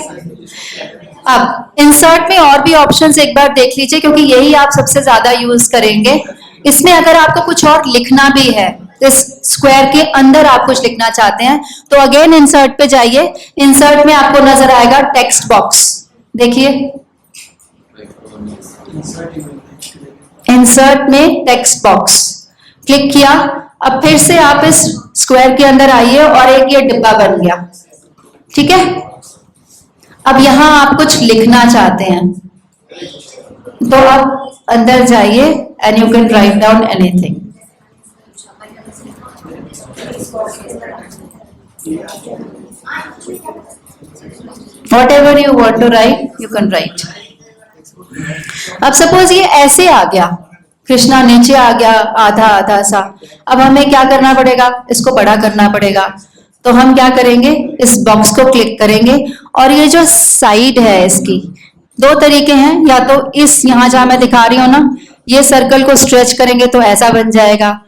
अब इंसर्ट में और भी ऑप्शंस एक बार देख लीजिए, क्योंकि यही आप सबसे ज्यादा यूज करेंगे। इसमें अगर आपको कुछ और लिखना भी है, इस स्क्वायर के अंदर आप कुछ लिखना चाहते हैं, तो अगेन इंसर्ट पे जाइए। इंसर्ट में आपको नजर आएगा टेक्स्ट बॉक्स, देखिए इंसर्ट में टेक्स्ट बॉक्स क्लिक किया। अब फिर से आप इस स्क्वायर के अंदर आइए और एक ये डिब्बा बन गया। ठीक है, अब यहां आप कुछ लिखना चाहते हैं, तो आप अंदर जाइए and you can write down anything. Whatever you want to write, you can write. अब सपोज ये ऐसे आ गया, कृष्णा नीचे आ गया आधा आधा सा, अब हमें क्या करना पड़ेगा, इसको बड़ा करना पड़ेगा। तो हम क्या करेंगे, इस बॉक्स को क्लिक करेंगे और ये जो साइड है इसकी, दो तरीके हैं, या तो इस यहाँ जहां मैं दिखा रही हूँ ना, ये सर्कल को स्ट्रेच करेंगे तो ऐसा बन जाएगा,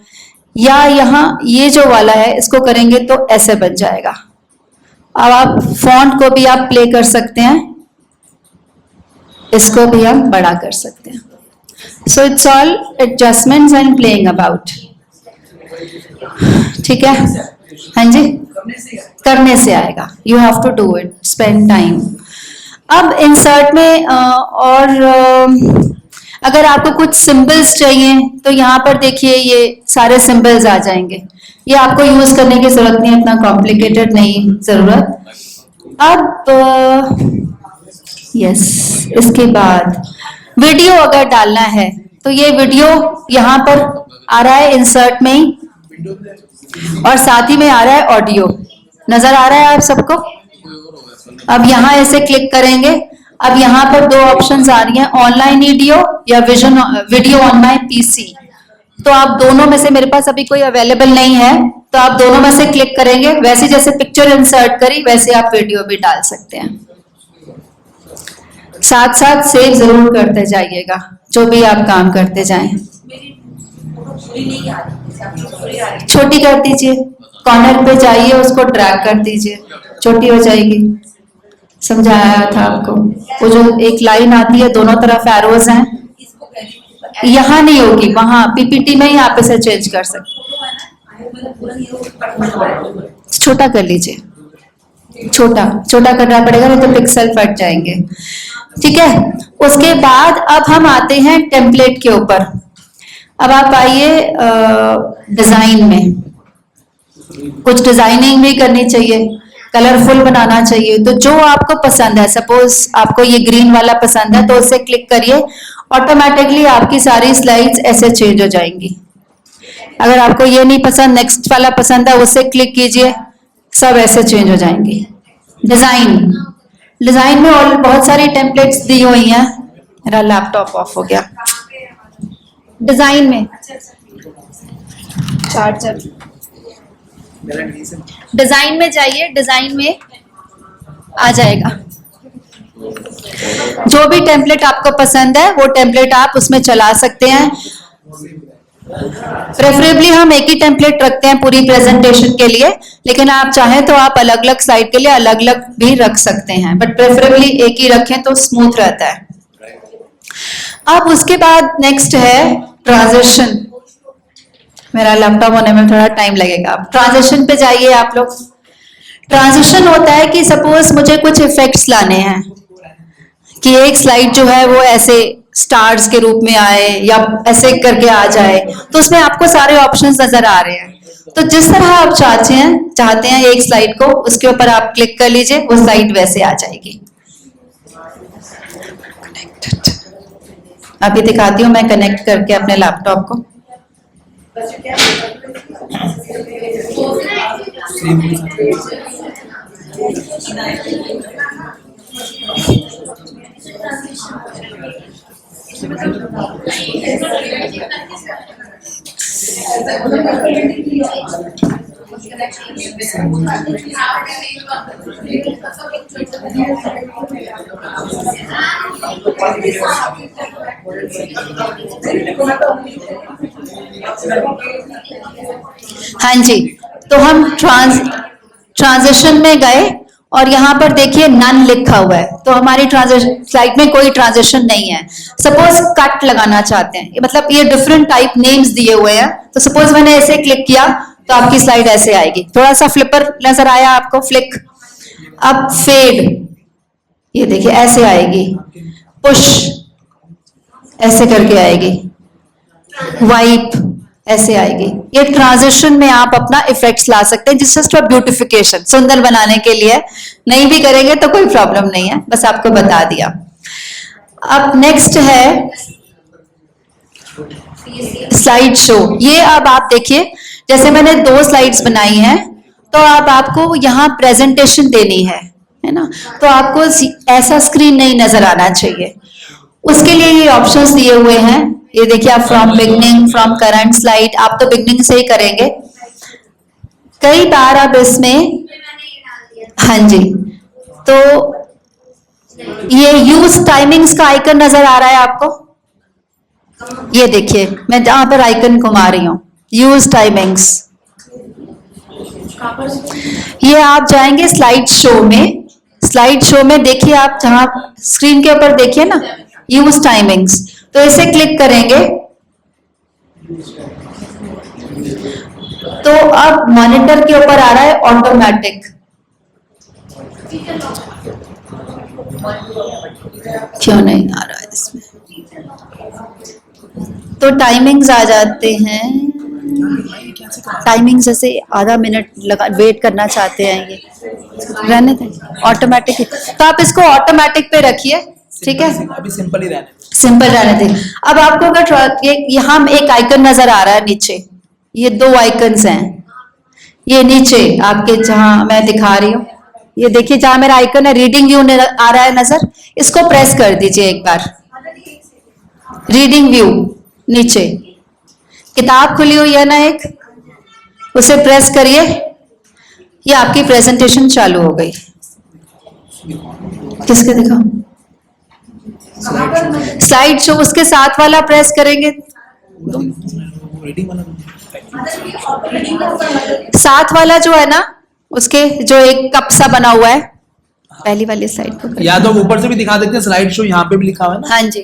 या यहाँ ये जो वाला है इसको करेंगे तो ऐसे बन जाएगा। अब आप फॉन्ट को भी आप प्ले कर सकते हैं, इसको भी हम बड़ा कर सकते हैं। So it's all adjustments and playing about. ठीक है, हाँ जी, करने से आएगा, you have to do it, spend time. अब इंसर्ट में अगर आपको कुछ सिंबल्स चाहिए तो यहाँ पर देखिए ये सारे सिंबल्स आ जाएंगे, ये आपको यूज करने की जरूरत नहीं है, इतना कॉम्प्लिकेटेड नहीं जरूरत। अब यस, इसके बाद वीडियो अगर डालना है तो ये वीडियो यहाँ पर आ रहा है इंसर्ट में ही, और साथ ही में आ रहा है ऑडियो, नजर आ रहा है आप सबको। अब यहाँ ऐसे क्लिक करेंगे, अब यहाँ पर दो ऑप्शंस आ रही हैं, ऑनलाइन वीडियो या वीडियो ऑन माय पीसी। तो आप दोनों में से, मेरे पास अभी कोई अवेलेबल नहीं है, तो आप दोनों में से क्लिक करेंगे, वैसे जैसे पिक्चर इंसर्ट करी वैसे आप वीडियो भी डाल सकते हैं। साथ साथ सेव जरूर करते जाइएगा जो भी आप काम करते जाएं। छोटी कर दीजिए, कॉर्नर पे जाइए, उसको ड्रैग कर दीजिए, छोटी हो जाएगी। समझाया था आपको, वो जो एक लाइन आती है दोनों तरफ एरोज हैं, यहाँ नहीं होगी, वहां पीपीटी में ही आप इसे चेंज कर सकते। छोटा कर लीजिए, छोटा करना पड़ेगा, नहीं तो पिक्सल फट जाएंगे। ठीक है, उसके बाद अब हम आते हैं टेम्पलेट के ऊपर। अब आप आइए डिजाइन में, कुछ डिजाइनिंग भी करनी चाहिए, कलरफुल बनाना चाहिए, तो जो आपको पसंद है, सपोज आपको ये ग्रीन वाला पसंद है तो उसे क्लिक करिए, ऑटोमेटिकली आपकी सारी स्लाइड्स ऐसे चेंज हो जाएंगी। अगर आपको ये नहीं पसंद, नेक्स्ट वाला पसंद है, उसे क्लिक कीजिए, सब ऐसे चेंज हो जाएंगी। डिजाइन में और बहुत सारी टेम्पलेट्स दी हुई हैं। मेरा लैपटॉप ऑफ हो गया। डिजाइन में चार्जर, डिजाइन में जाइए, डिजाइन में आ जाएगा। जो भी टेम्पलेट आपको पसंद है वो टेम्पलेट आप उसमें चला सकते हैं। प्रेफरेबली हम एक ही टेम्पलेट रखते हैं पूरी प्रेजेंटेशन के लिए, लेकिन आप चाहें तो आप अलग अलग स्लाइड के लिए अलग अलग भी रख सकते हैं, बट प्रेफरेबली एक ही रखें तो स्मूथ रहता है। अब उसके बाद नेक्स्ट है ट्रांजिशन। मेरा लैपटॉप होने में थोड़ा टाइम लगेगा। अब ट्रांजिशन पे जाइए आप लोग। ट्रांजिशन होता है कि सपोज मुझे कुछ इफेक्ट्स लाने हैं, कि एक स्लाइड जो है वो ऐसे स्टार्स के रूप में आए या ऐसे करके आ जाए, तो उसमें आपको सारे ऑप्शंस नजर आ रहे हैं। तो जिस तरह आप चाहते हैं एक स्लाइड को, उसके ऊपर आप क्लिक कर लीजिए, वो स्लाइड वैसे आ जाएगी। अभी दिखाती हूँ मैं कनेक्ट करके अपने लैपटॉप को। हाँ जी, तो हम ट्रांजिशन में गए और यहाँ पर देखिए नन लिखा हुआ है, तो हमारी ट्रांजिशन स्लाइड में कोई ट्रांजिशन नहीं है। सपोज कट लगाना चाहते हैं, मतलब ये डिफरेंट टाइप नेम्स दिए हुए हैं, तो सपोज मैंने ऐसे क्लिक किया तो आपकी स्लाइड ऐसे आएगी। थोड़ा सा फ्लिपर नजर आया आपको, फ्लिक। अब फेड, ये देखिए ऐसे आएगी। पुश ऐसे करके आएगी। वाइप ऐसे आएगी। ये ट्रांजिशन में आप अपना इफेक्ट्स ला सकते हैं, जस्ट फॉर ब्यूटिफिकेशन, सुंदर बनाने के लिए। नहीं भी करेंगे तो कोई प्रॉब्लम नहीं है, बस आपको बता दिया। अब नेक्स्ट है स्लाइड शो। ये अब आप देखिए, जैसे मैंने 2 स्लाइड्स बनाई हैं, तो अब आपको यहाँ प्रेजेंटेशन देनी है ना, तो आपको ऐसा स्क्रीन नहीं नजर आना चाहिए। उसके लिए ये ऑप्शंस दिए हुए हैं, ये देखिए आप from beginning, from current slide, आप तो बिगनिंग से ही करेंगे। कई बार अब इसमें, हाँ जी, तो ये यूज टाइमिंग्स का आइकन नजर आ रहा है आपको, ये देखिए मैं जहां पर आइकन घुमा रही हूँ, यूज टाइमिंग्स। ये आप जाएंगे स्लाइड शो में। स्लाइड शो में देखिए आप जहां स्क्रीन के ऊपर देखिए ना, यूज टाइमिंग्स, तो इसे क्लिक करेंगे तो अब मॉनिटर के ऊपर आ रहा है ऑटोमेटिक, क्यों नहीं आ रहा है इसमें? तो टाइमिंग्स आ जाते हैं, टाइमिंग जैसे आधा मिनट लगा वेट करना चाहते हैं, ये रहने दें ऑटोमेटिक। तो आप इसको ऑटोमेटिक पे रखिए, ठीक है, अभी सिंपल ही रहने दो। सिंपल रहने दें। अब आपको अगर यहाँ एक आइकन नजर आ रहा है नीचे, ये 2 आइकन्स हैं, ये नीचे आपके जहां मैं दिखा रही हूँ, ये देखिए जहां मेरा आइकन है रीडिंग व्यू आ रहा है नजर, इसको प्रेस कर दीजिए एक बार। रीडिंग व्यू नीचे किताब खुली हुई है ना एक, उसे प्रेस करिए, ये आपकी प्रेजेंटेशन चालू हो गई। किसके दिखाओ? स्लाइड शो, उसके साथ वाला प्रेस करेंगे, साथ वाला जो है ना, उसके जो एक कप सा बना हुआ है, पहली वाली स्लाइड को या तो ऊपर से भी दिखा सकते हैं, स्लाइड शो यहाँ पे भी लिखा हुआ है ना। हाँ जी,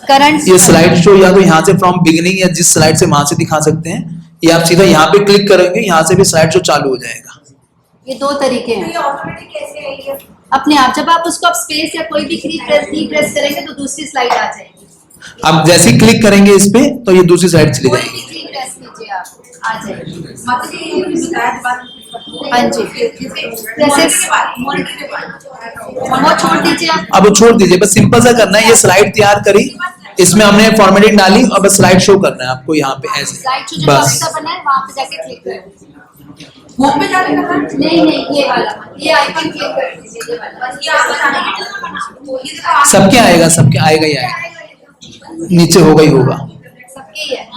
करंट ये स्लाइड शो या तो यहाँ से फ्रॉम बिगिनिंग या जिस स्लाइड से वहां से दिखा सकते हैं, या आप सीधा यहाँ पे क्लिक करेंगे, यहाँ से भी स्लाइड शो चालू हो जाएगा। ये 2 तरीके हैं। ये ऑटोमेटिक कैसे है ये? अपने आप जब आप उसको स्पेस या कोई भी की प्रेस करेंगे तो दूसरी स्लाइड आ जाएगी। आप जैसे ही क्लिक करेंगे इस पे तो ये दूसरी साइड चली कोई जाएगी। भी की प्रेस कीजिए आप, आ जाएगी। माता जी ये बताया बात। हाँ जी, जैसे मॉनिटर के बाद वो छोड़ दीजिए आप। अब वो छोड़ दीजिए, बस सिंपल सा करना है। ये स्लाइड तैयार करी, इसमें हमने फॉर्मेटिंग डाली और बस स्लाइड शो करना है आपको यहाँ पे ऐसे, स्लाइड शो जो बस। बॉक्स का बना है वहां पे जाके क्लिक करें। होम पे जाके करना है? नहीं नहीं, ये वाला, ये आइकन क्लिक कर दीजिए, ये वाला। बस ये आप बताना है कितना बना? ये देखो आप सबके आएगा, सबके आएगा ही आएगा, नीचे होगा ही होगा। सबके ही है,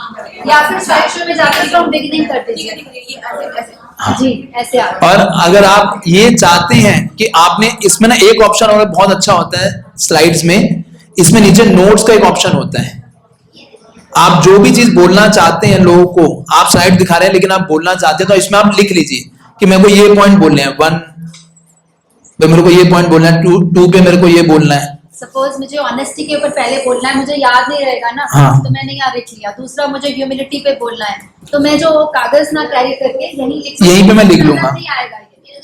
या फिर स्लाइड शो में जाकर फ्रॉम बिगिनिंग कर ठीक दीजिए। है ये ऐसे ऐसे जी, ऐसे आ और अगर आप ये चाहते हैं कि आपने इसमें ना एक ऑप्शन और बहुत अच्छा होता है स्लाइड्स में, इसमें नीचे नोट्स का एक ऑप्शन होता है। आप जो भी चीज बोलना चाहते हैं लोगों को, आप स्लाइड दिखा रहे हैं लेकिन आप बोलना चाहते हैं, तो इसमें आप लिख लीजिए कि मेरे को ये पॉइंट बोलने हैं, 1 पे मेरे को ये पॉइंट बोलना है, 2 पे मेरे को ये बोलना है। सपोज मुझे ऑनेस्टी के ऊपर पहले बोलना है, मुझे याद नहीं रहेगा ना, हाँ। तो मैंने यहाँ लिख लिया। दूसरा मुझे ह्यूमिलिटी पे बोलना है, तो मैं जो कागज ना कैरी करके यहीं पे मैं लिख लूंगा। नहीं आएगा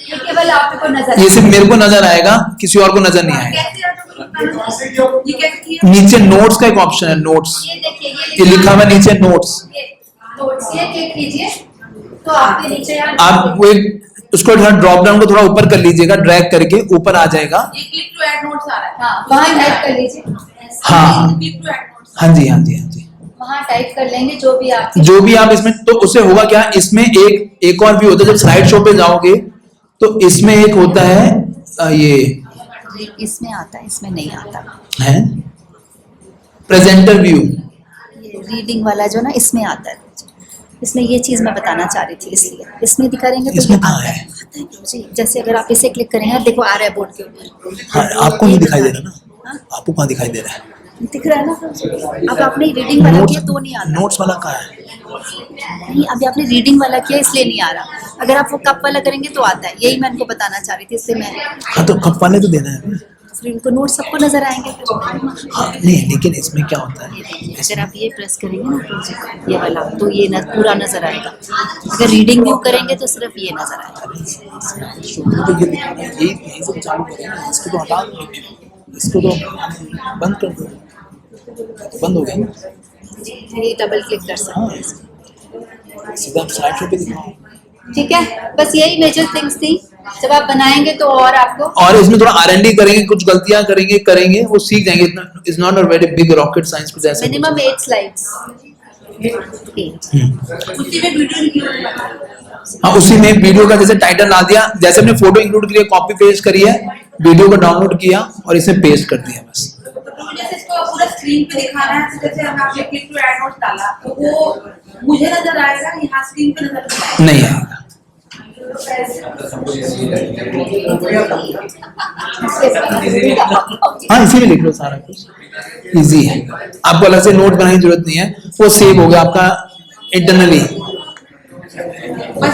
ये केवल आपको नजर ये सिर्फ मेरे को नजर आएगा, किसी और को नजर नहीं आएगा। कैसे ये कैसे किया? नीचे नोट्स का एक ऑप्शन है, नोट्स, ये देखिए, ये लिखा हुआ है नीचे नोट्स। ये क्लिक कीजिए तो आपके नीचे यहाँ आप वो एक उसको ड्रॉप डाउन को थोड़ा ऊपर कर लीजिएगा, ड्रैग करके ऊपर आ जाएगा। ये क्लिक टू ऐड नोट्स आ रहा है। हाँ, वहाँ टाइप कर लीजिए। हाँ क्लिक टू ऐड नोट्स। हाँ जी, हाँ जी, हाँ जी। वहाँ टाइप कर लेंगे जो भी आप इसमें, तो उससे होगा क्या, इसमें एक और भी होता है। जब स्लाइड शो पे जाओगे तो इसमें एक होता है ये, इसमें आता है, इसमें नहीं आता है प्रेजेंटर व्यू। ये रीडिंग वाला जो ना इसमें आता है। इसमें ये चीज मैं बताना चाह रही थी, इसलिए इसमें दिखाएंगे तो इसमें ये कहाँ आता है? आता है जी। जैसे अगर आप इसे क्लिक करेंगे, देखो आ रहा है बोर्ड के ऊपर। हाँ, आपको नहीं दिखाई दे रहा ना, आपको कहाँ दिखाई दे रहा है? दिख रहा है ना। अब आपने रीडिंग वाला किया तो नहीं आता। नोट्स वाला कहाँ है? नहीं, अभी आपने रीडिंग वाला किया इसलिए नहीं आ रहा। अगर आप वो कप वाला करेंगे तो आता है। यही मैं इनको बताना चाह रही थी, इसलिए मैं हाँ, तो कप वाले तो देना है। फिर इनको नोट सबको नजर आएंगे। हाँ नहीं, लेकिन इसमें क्या होता है, अगर आप ये प्रेस करेंगे ना ये वाला, तो ये पूरा नजर आएगा। अगर रीडिंग व्यू करेंगे तो सिर्फ ये नजर आएगा। तो ये दिखा रहा है, यही सब चालू करेंगे, इसको तो हटा दो, इसको तो बंद कर दो, बंद हो गया ना। ये डबल क्लिक कर सकते हैं। सीधा स्लाइड शो पे दिखाओ। ठीक है, बस यही मेजर थिंग्स थी। जब आप बनाएंगे तो और आपको, और इसमें थोड़ा R&D करेंगे, कुछ गलतियां करेंगे वो सीख जाएंगे। इतना is not a very big rocket science कुछ ऐसा। Minimum 8 slides. उसी में वीडियो इंक्लूड हाँ, उसी में वीडियो का जैसे टाइटल डाल दिया, जैसे हमने फोटो इंक्लूड की कॉपी पेस्ट करी है, वीडियो को डाउनलोड किया और इसमें पेस्ट कर दिया बस। जैसे इसको पूरा स्क्रीन पे दिखाना है, तो जैसे हमने आपने क्लिक टू ऐड नोट्स डाला तो वो मुझे नजर आएगा, यहाँ स्क्रीन पे नजर नहीं आएगा। हाँ, इसी में लिख लो, सारा कुछ इजी है। आपको अलग से नोट बनाने की जरूरत नहीं है, वो सेव हो गया आपका इंटरनली। बस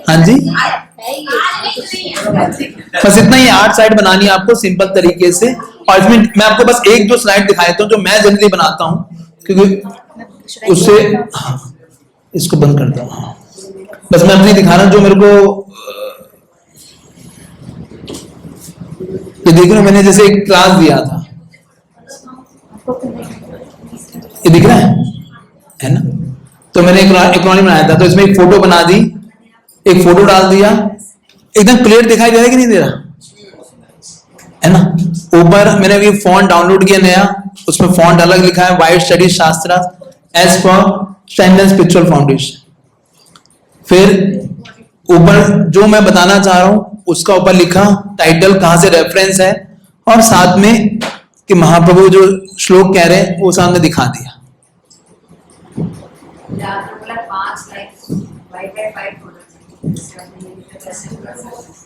हाँ जी, बस इतना ही 8 साइड बनानी है आपको सिंपल तरीके से। और इसमें मैं आपको बस एक दो स्लाइड दिखा देता हूँ जो मैं जनरली बनाता हूँ, क्योंकि उससे हाँ, इसको बंद कर दो। हाँ बस मैं अपनी दिखा रहा हूं जो मेरे को ये देख रहे हो, मैंने जैसे एक क्लास दिया था, ये दिख रहा है ना? तो मैंने एक इकोनॉमी बनाया था, तो इसमें एक फोटो बना दी, एक फोटो डाल दिया, एकदम क्लियर दिखाई दे रहा है कि नहीं दे रहा है ना? ऊपर मैंने अभी फॉन्ट डाउनलोड किया नया, उसमें फॉन्ट अलग लिखा है, why to study shastra as for standard spiritual foundation. फिर ऊपर जो मैं बताना चाह रहा हूं उसका ऊपर लिखा टाइटल, कहां से रेफरेंस है, और साथ में कि महाप्रभु जो श्लोक कह रहे हैं वो सामने दिखा दिया।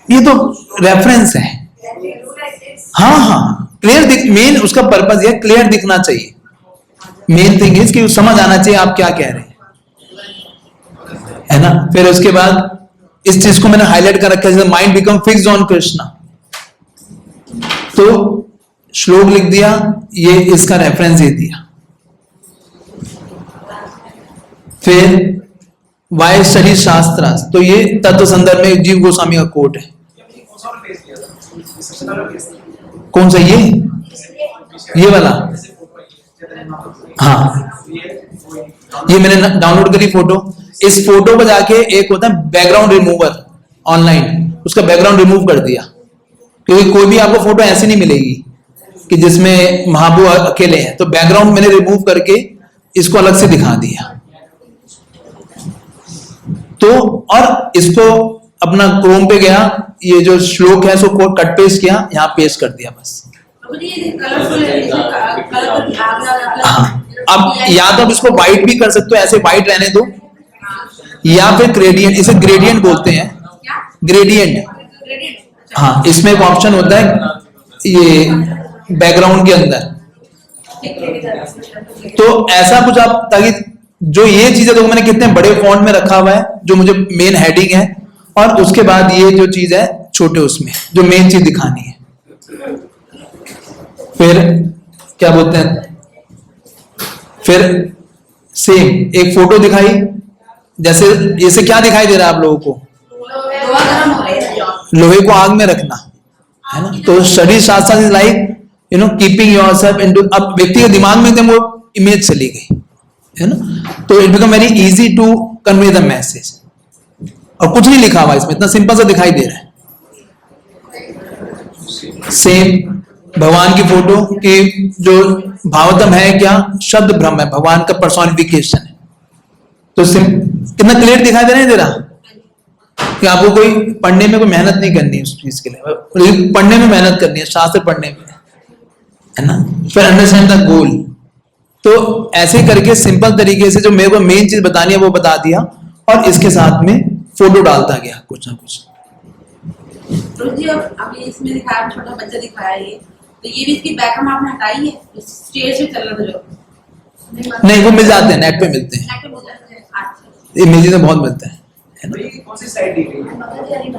ये तो रेफरेंस है। हाँ हाँ क्लियर दिख, मेन उसका पर्पस ये क्लियर दिखना चाहिए। मेन थिंग इज कि समझ आना चाहिए आप क्या कह रहे हैं, है ना? फिर उसके बाद इस चीज को मैंने हाईलाइट कर रखा है, mind become fixed on Krishna, तो श्लोक लिख दिया, ये इसका रेफरेंस दे दिया। फिर वाई स्टडी शास्त्र, तो ये तत्व संदर्भ में जीव गोस्वामी का कोट है। कौन सा? ये वाला? हाँ ये मैंने डाउनलोड करी फोटो। इस फोटो पर जाके एक होता है बैकग्राउंड रिमूवर ऑनलाइन, उसका बैकग्राउंड रिमूव कर दिया, क्योंकि कोई भी आपको फोटो ऐसी नहीं मिलेगी कि जिसमें महाबू अकेले हैं, तो बैकग्राउंड मैंने रिमूव करके इसको अलग से दिखा दिया। तो और इसको अपना क्रोम पे गया, ये जो श्लोक है इसको कट पेस्ट किया, यहाँ पेस्ट कर दिया बस। हाँ अब या तो आप इसको व्हाइट भी कर सकते हो, ऐसे व्हाइट रहने दो, या फिर ग्रेडियंट, इसे ग्रेडियंट बोलते हैं, ग्रेडियंट। हाँ इसमें एक ऑप्शन होता है ये बैकग्राउंड के अंदर, तो ऐसा कुछ आप, ताकि जो ये चीजें देखो मैंने कितने बड़े फॉन्ट में रखा हुआ है, जो मुझे मेन हेडिंग है, और उसके बाद ये जो चीज है छोटे उसमें जो मेन चीज दिखानी है। फिर क्या बोलते हैं, फिर सेम एक फोटो दिखाई, जैसे इसे क्या दिखाई दे रहा है आप लोगों को? लोहे को आग में रखना, है ना? तो स्टडी शास्त्र is like keeping yourself into, अब व्यक्ति के दिमाग में एकदम वो इमेज चली गई, है ना? तो it become very easy to convey the message, और कुछ नहीं लिखा हुआ इसमें, इतना सिंपल सा दिखाई दे रहा है। सेम भगवान की फोटो की जो भावतम है क्या, शब्द ब्रह्म है, भगवान का पर्सोनिफिकेशन है, तो कितना क्लियर दिखाई दे रहा कि आपको कोई पढ़ने में कोई मेहनत नहीं करनी है उस चीज के लिए, पढ़ने में मेहनत करनी है, शास्त्र पढ़ने में, है ना? फिर अंडरस्टैंड द गोल। तो ऐसे करके सिंपल तरीके से जो मेरे को मेन चीज बतानी है वो बता दिया, और इसके साथ में फोटो डालता गया कुछ ना कुछ। तो जी अब अभी इसमें दिखाया, छोटा बच्चा दिखाया, ये तो ये भी इसकी बैकग्राउंड आपने हटाई है, स्टेज पे चल रहा था जो? नहीं वो मिल जाते हैं, नेट पे मिलते हैं, नेट पे मिल जाते हैं। अच्छा इमेजेस में बहुत मिलते हैं, है ना? कौन सी साइड दी गई है?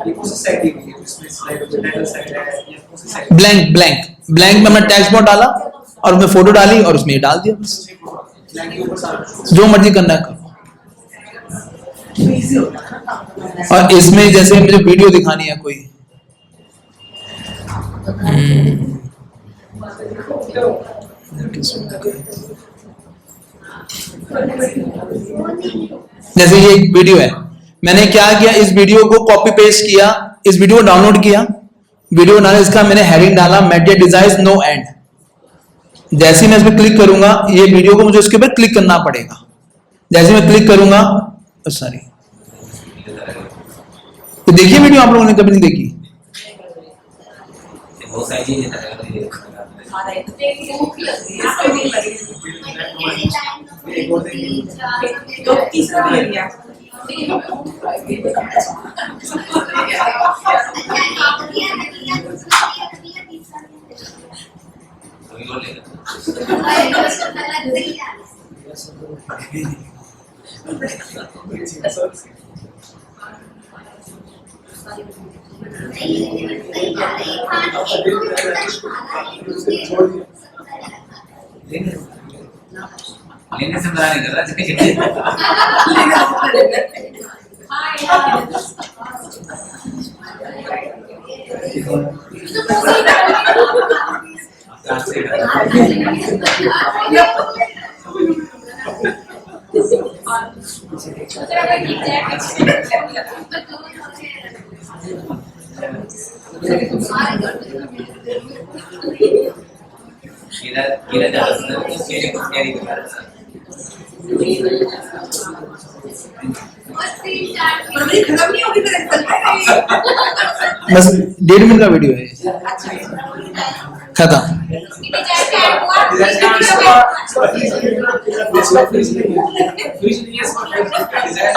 ये कौन सी साइड दी गई है? इसमें स्लाइड टाइटल साइड है या कौन सी साइड? ब्लैंक ब्लैंक ब्लैंक में हमने टेक्स्ट बॉक्स डाला और उसमें फोटो डाली और उसमें ये डाल दिया बस। ब्लैंक के ऊपर सारा जो मर्जी करना है करो। इजी होता है ना। और इसमें जैसे मुझे वीडियो दिखानी है कोई, जैसे ये एक वीडियो है, मैंने क्या किया, इस वीडियो को कॉपी पेस्ट किया, इस वीडियो को डाउनलोड किया, वीडियो डाला, इसका मैंने हेडिंग डाला मेडिया डिजायर्स नो एंड। जैसे मैं इस पर क्लिक करूंगा, ये वीडियो को मुझे उसके ऊपर क्लिक करना पड़ेगा, जैसे मैं क्लिक करूंगा, सॉरी तो देखिए वीडियो आप लोगों ने कभी नहीं देखी? तो तीसरा भी ले लिया। लेने से मना नहीं कर रहा पर मेरी खत्म नहीं होगी, मेरे चलता है बस 1.5 मिनट का वीडियो है ये। खत्म।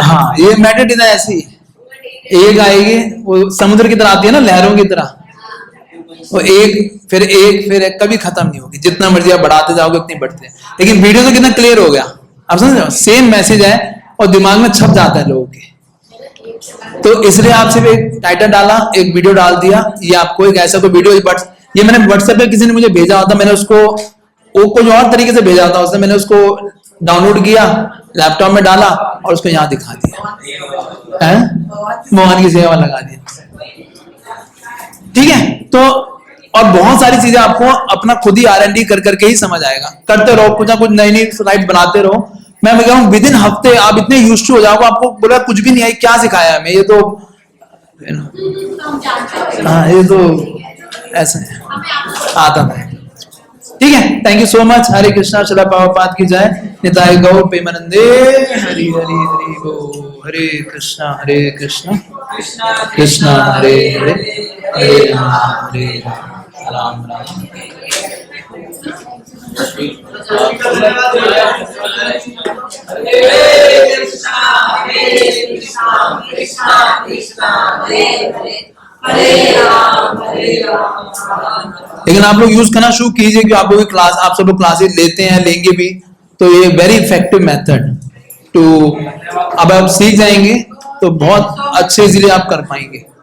हाँ, ये मेथड इधर ऐसी एक आएगी, वो समुद्र की तरह आती है ना, लहरों की तरह, वो एक फिर एक कभी खत्म नहीं होगी, जितना मर्जी आप बढ़ाते जाओगे उतनी बढ़ते हैं। लेकिन वीडियो तो कितना क्लियर हो गया, आप समझ रहे हो, सेम मैसेज है और दिमाग में छप जाता है लोगों के। तो इसलिए आप सिर्फ एक टाइटल डाला, एक वीडियो डाल दिया, ये आपको एक ऐसा कोई वीडियो, ये मैंने व्हाट्सएप पे किसी ने मुझे भेजा होता, मैंने उसको वो कुछ और तरीके से भेजा था उसने, मैंने उसको डाउनलोड किया, लैपटॉप में डाला और उसको यहाँ दिखा दिया है, मोहन की सेवा लगा दिया। ठीक है, तो और बहुत सारी चीजें आपको अपना खुद ही R&D कर करके ही समझ आएगा। करते रहो, कुछ ना कुछ नई नई स्लाइड बनाते रहो। मैं कह रहा हूँ विदिन हफ्ते आप इतने यूज्ड टू हो जाओगे, आपको बोला कुछ भी नहीं आई, क्या सिखाया हमें, ये तो हाँ, ये तो ऐसा है, आता था। ठीक है, थैंक यू सो मच। हरे कृष्णा, श्रील प्रभुपाद की जय, निताय गौर प्रेमानंदे, हरि हरि हरि बोल। हरे कृष्णा कृष्णा हरे हरे, हरे राम राम। लेकिन आप लोग यूज करना शुरू कीजिए, कि आप लोग क्लास, आप सब लोग क्लासेस लेते हैं, लेंगे भी, तो ये वेरी इफेक्टिव मेथड टू, अब आप सीख जाएंगे तो बहुत अच्छे इजीली आप कर पाएंगे।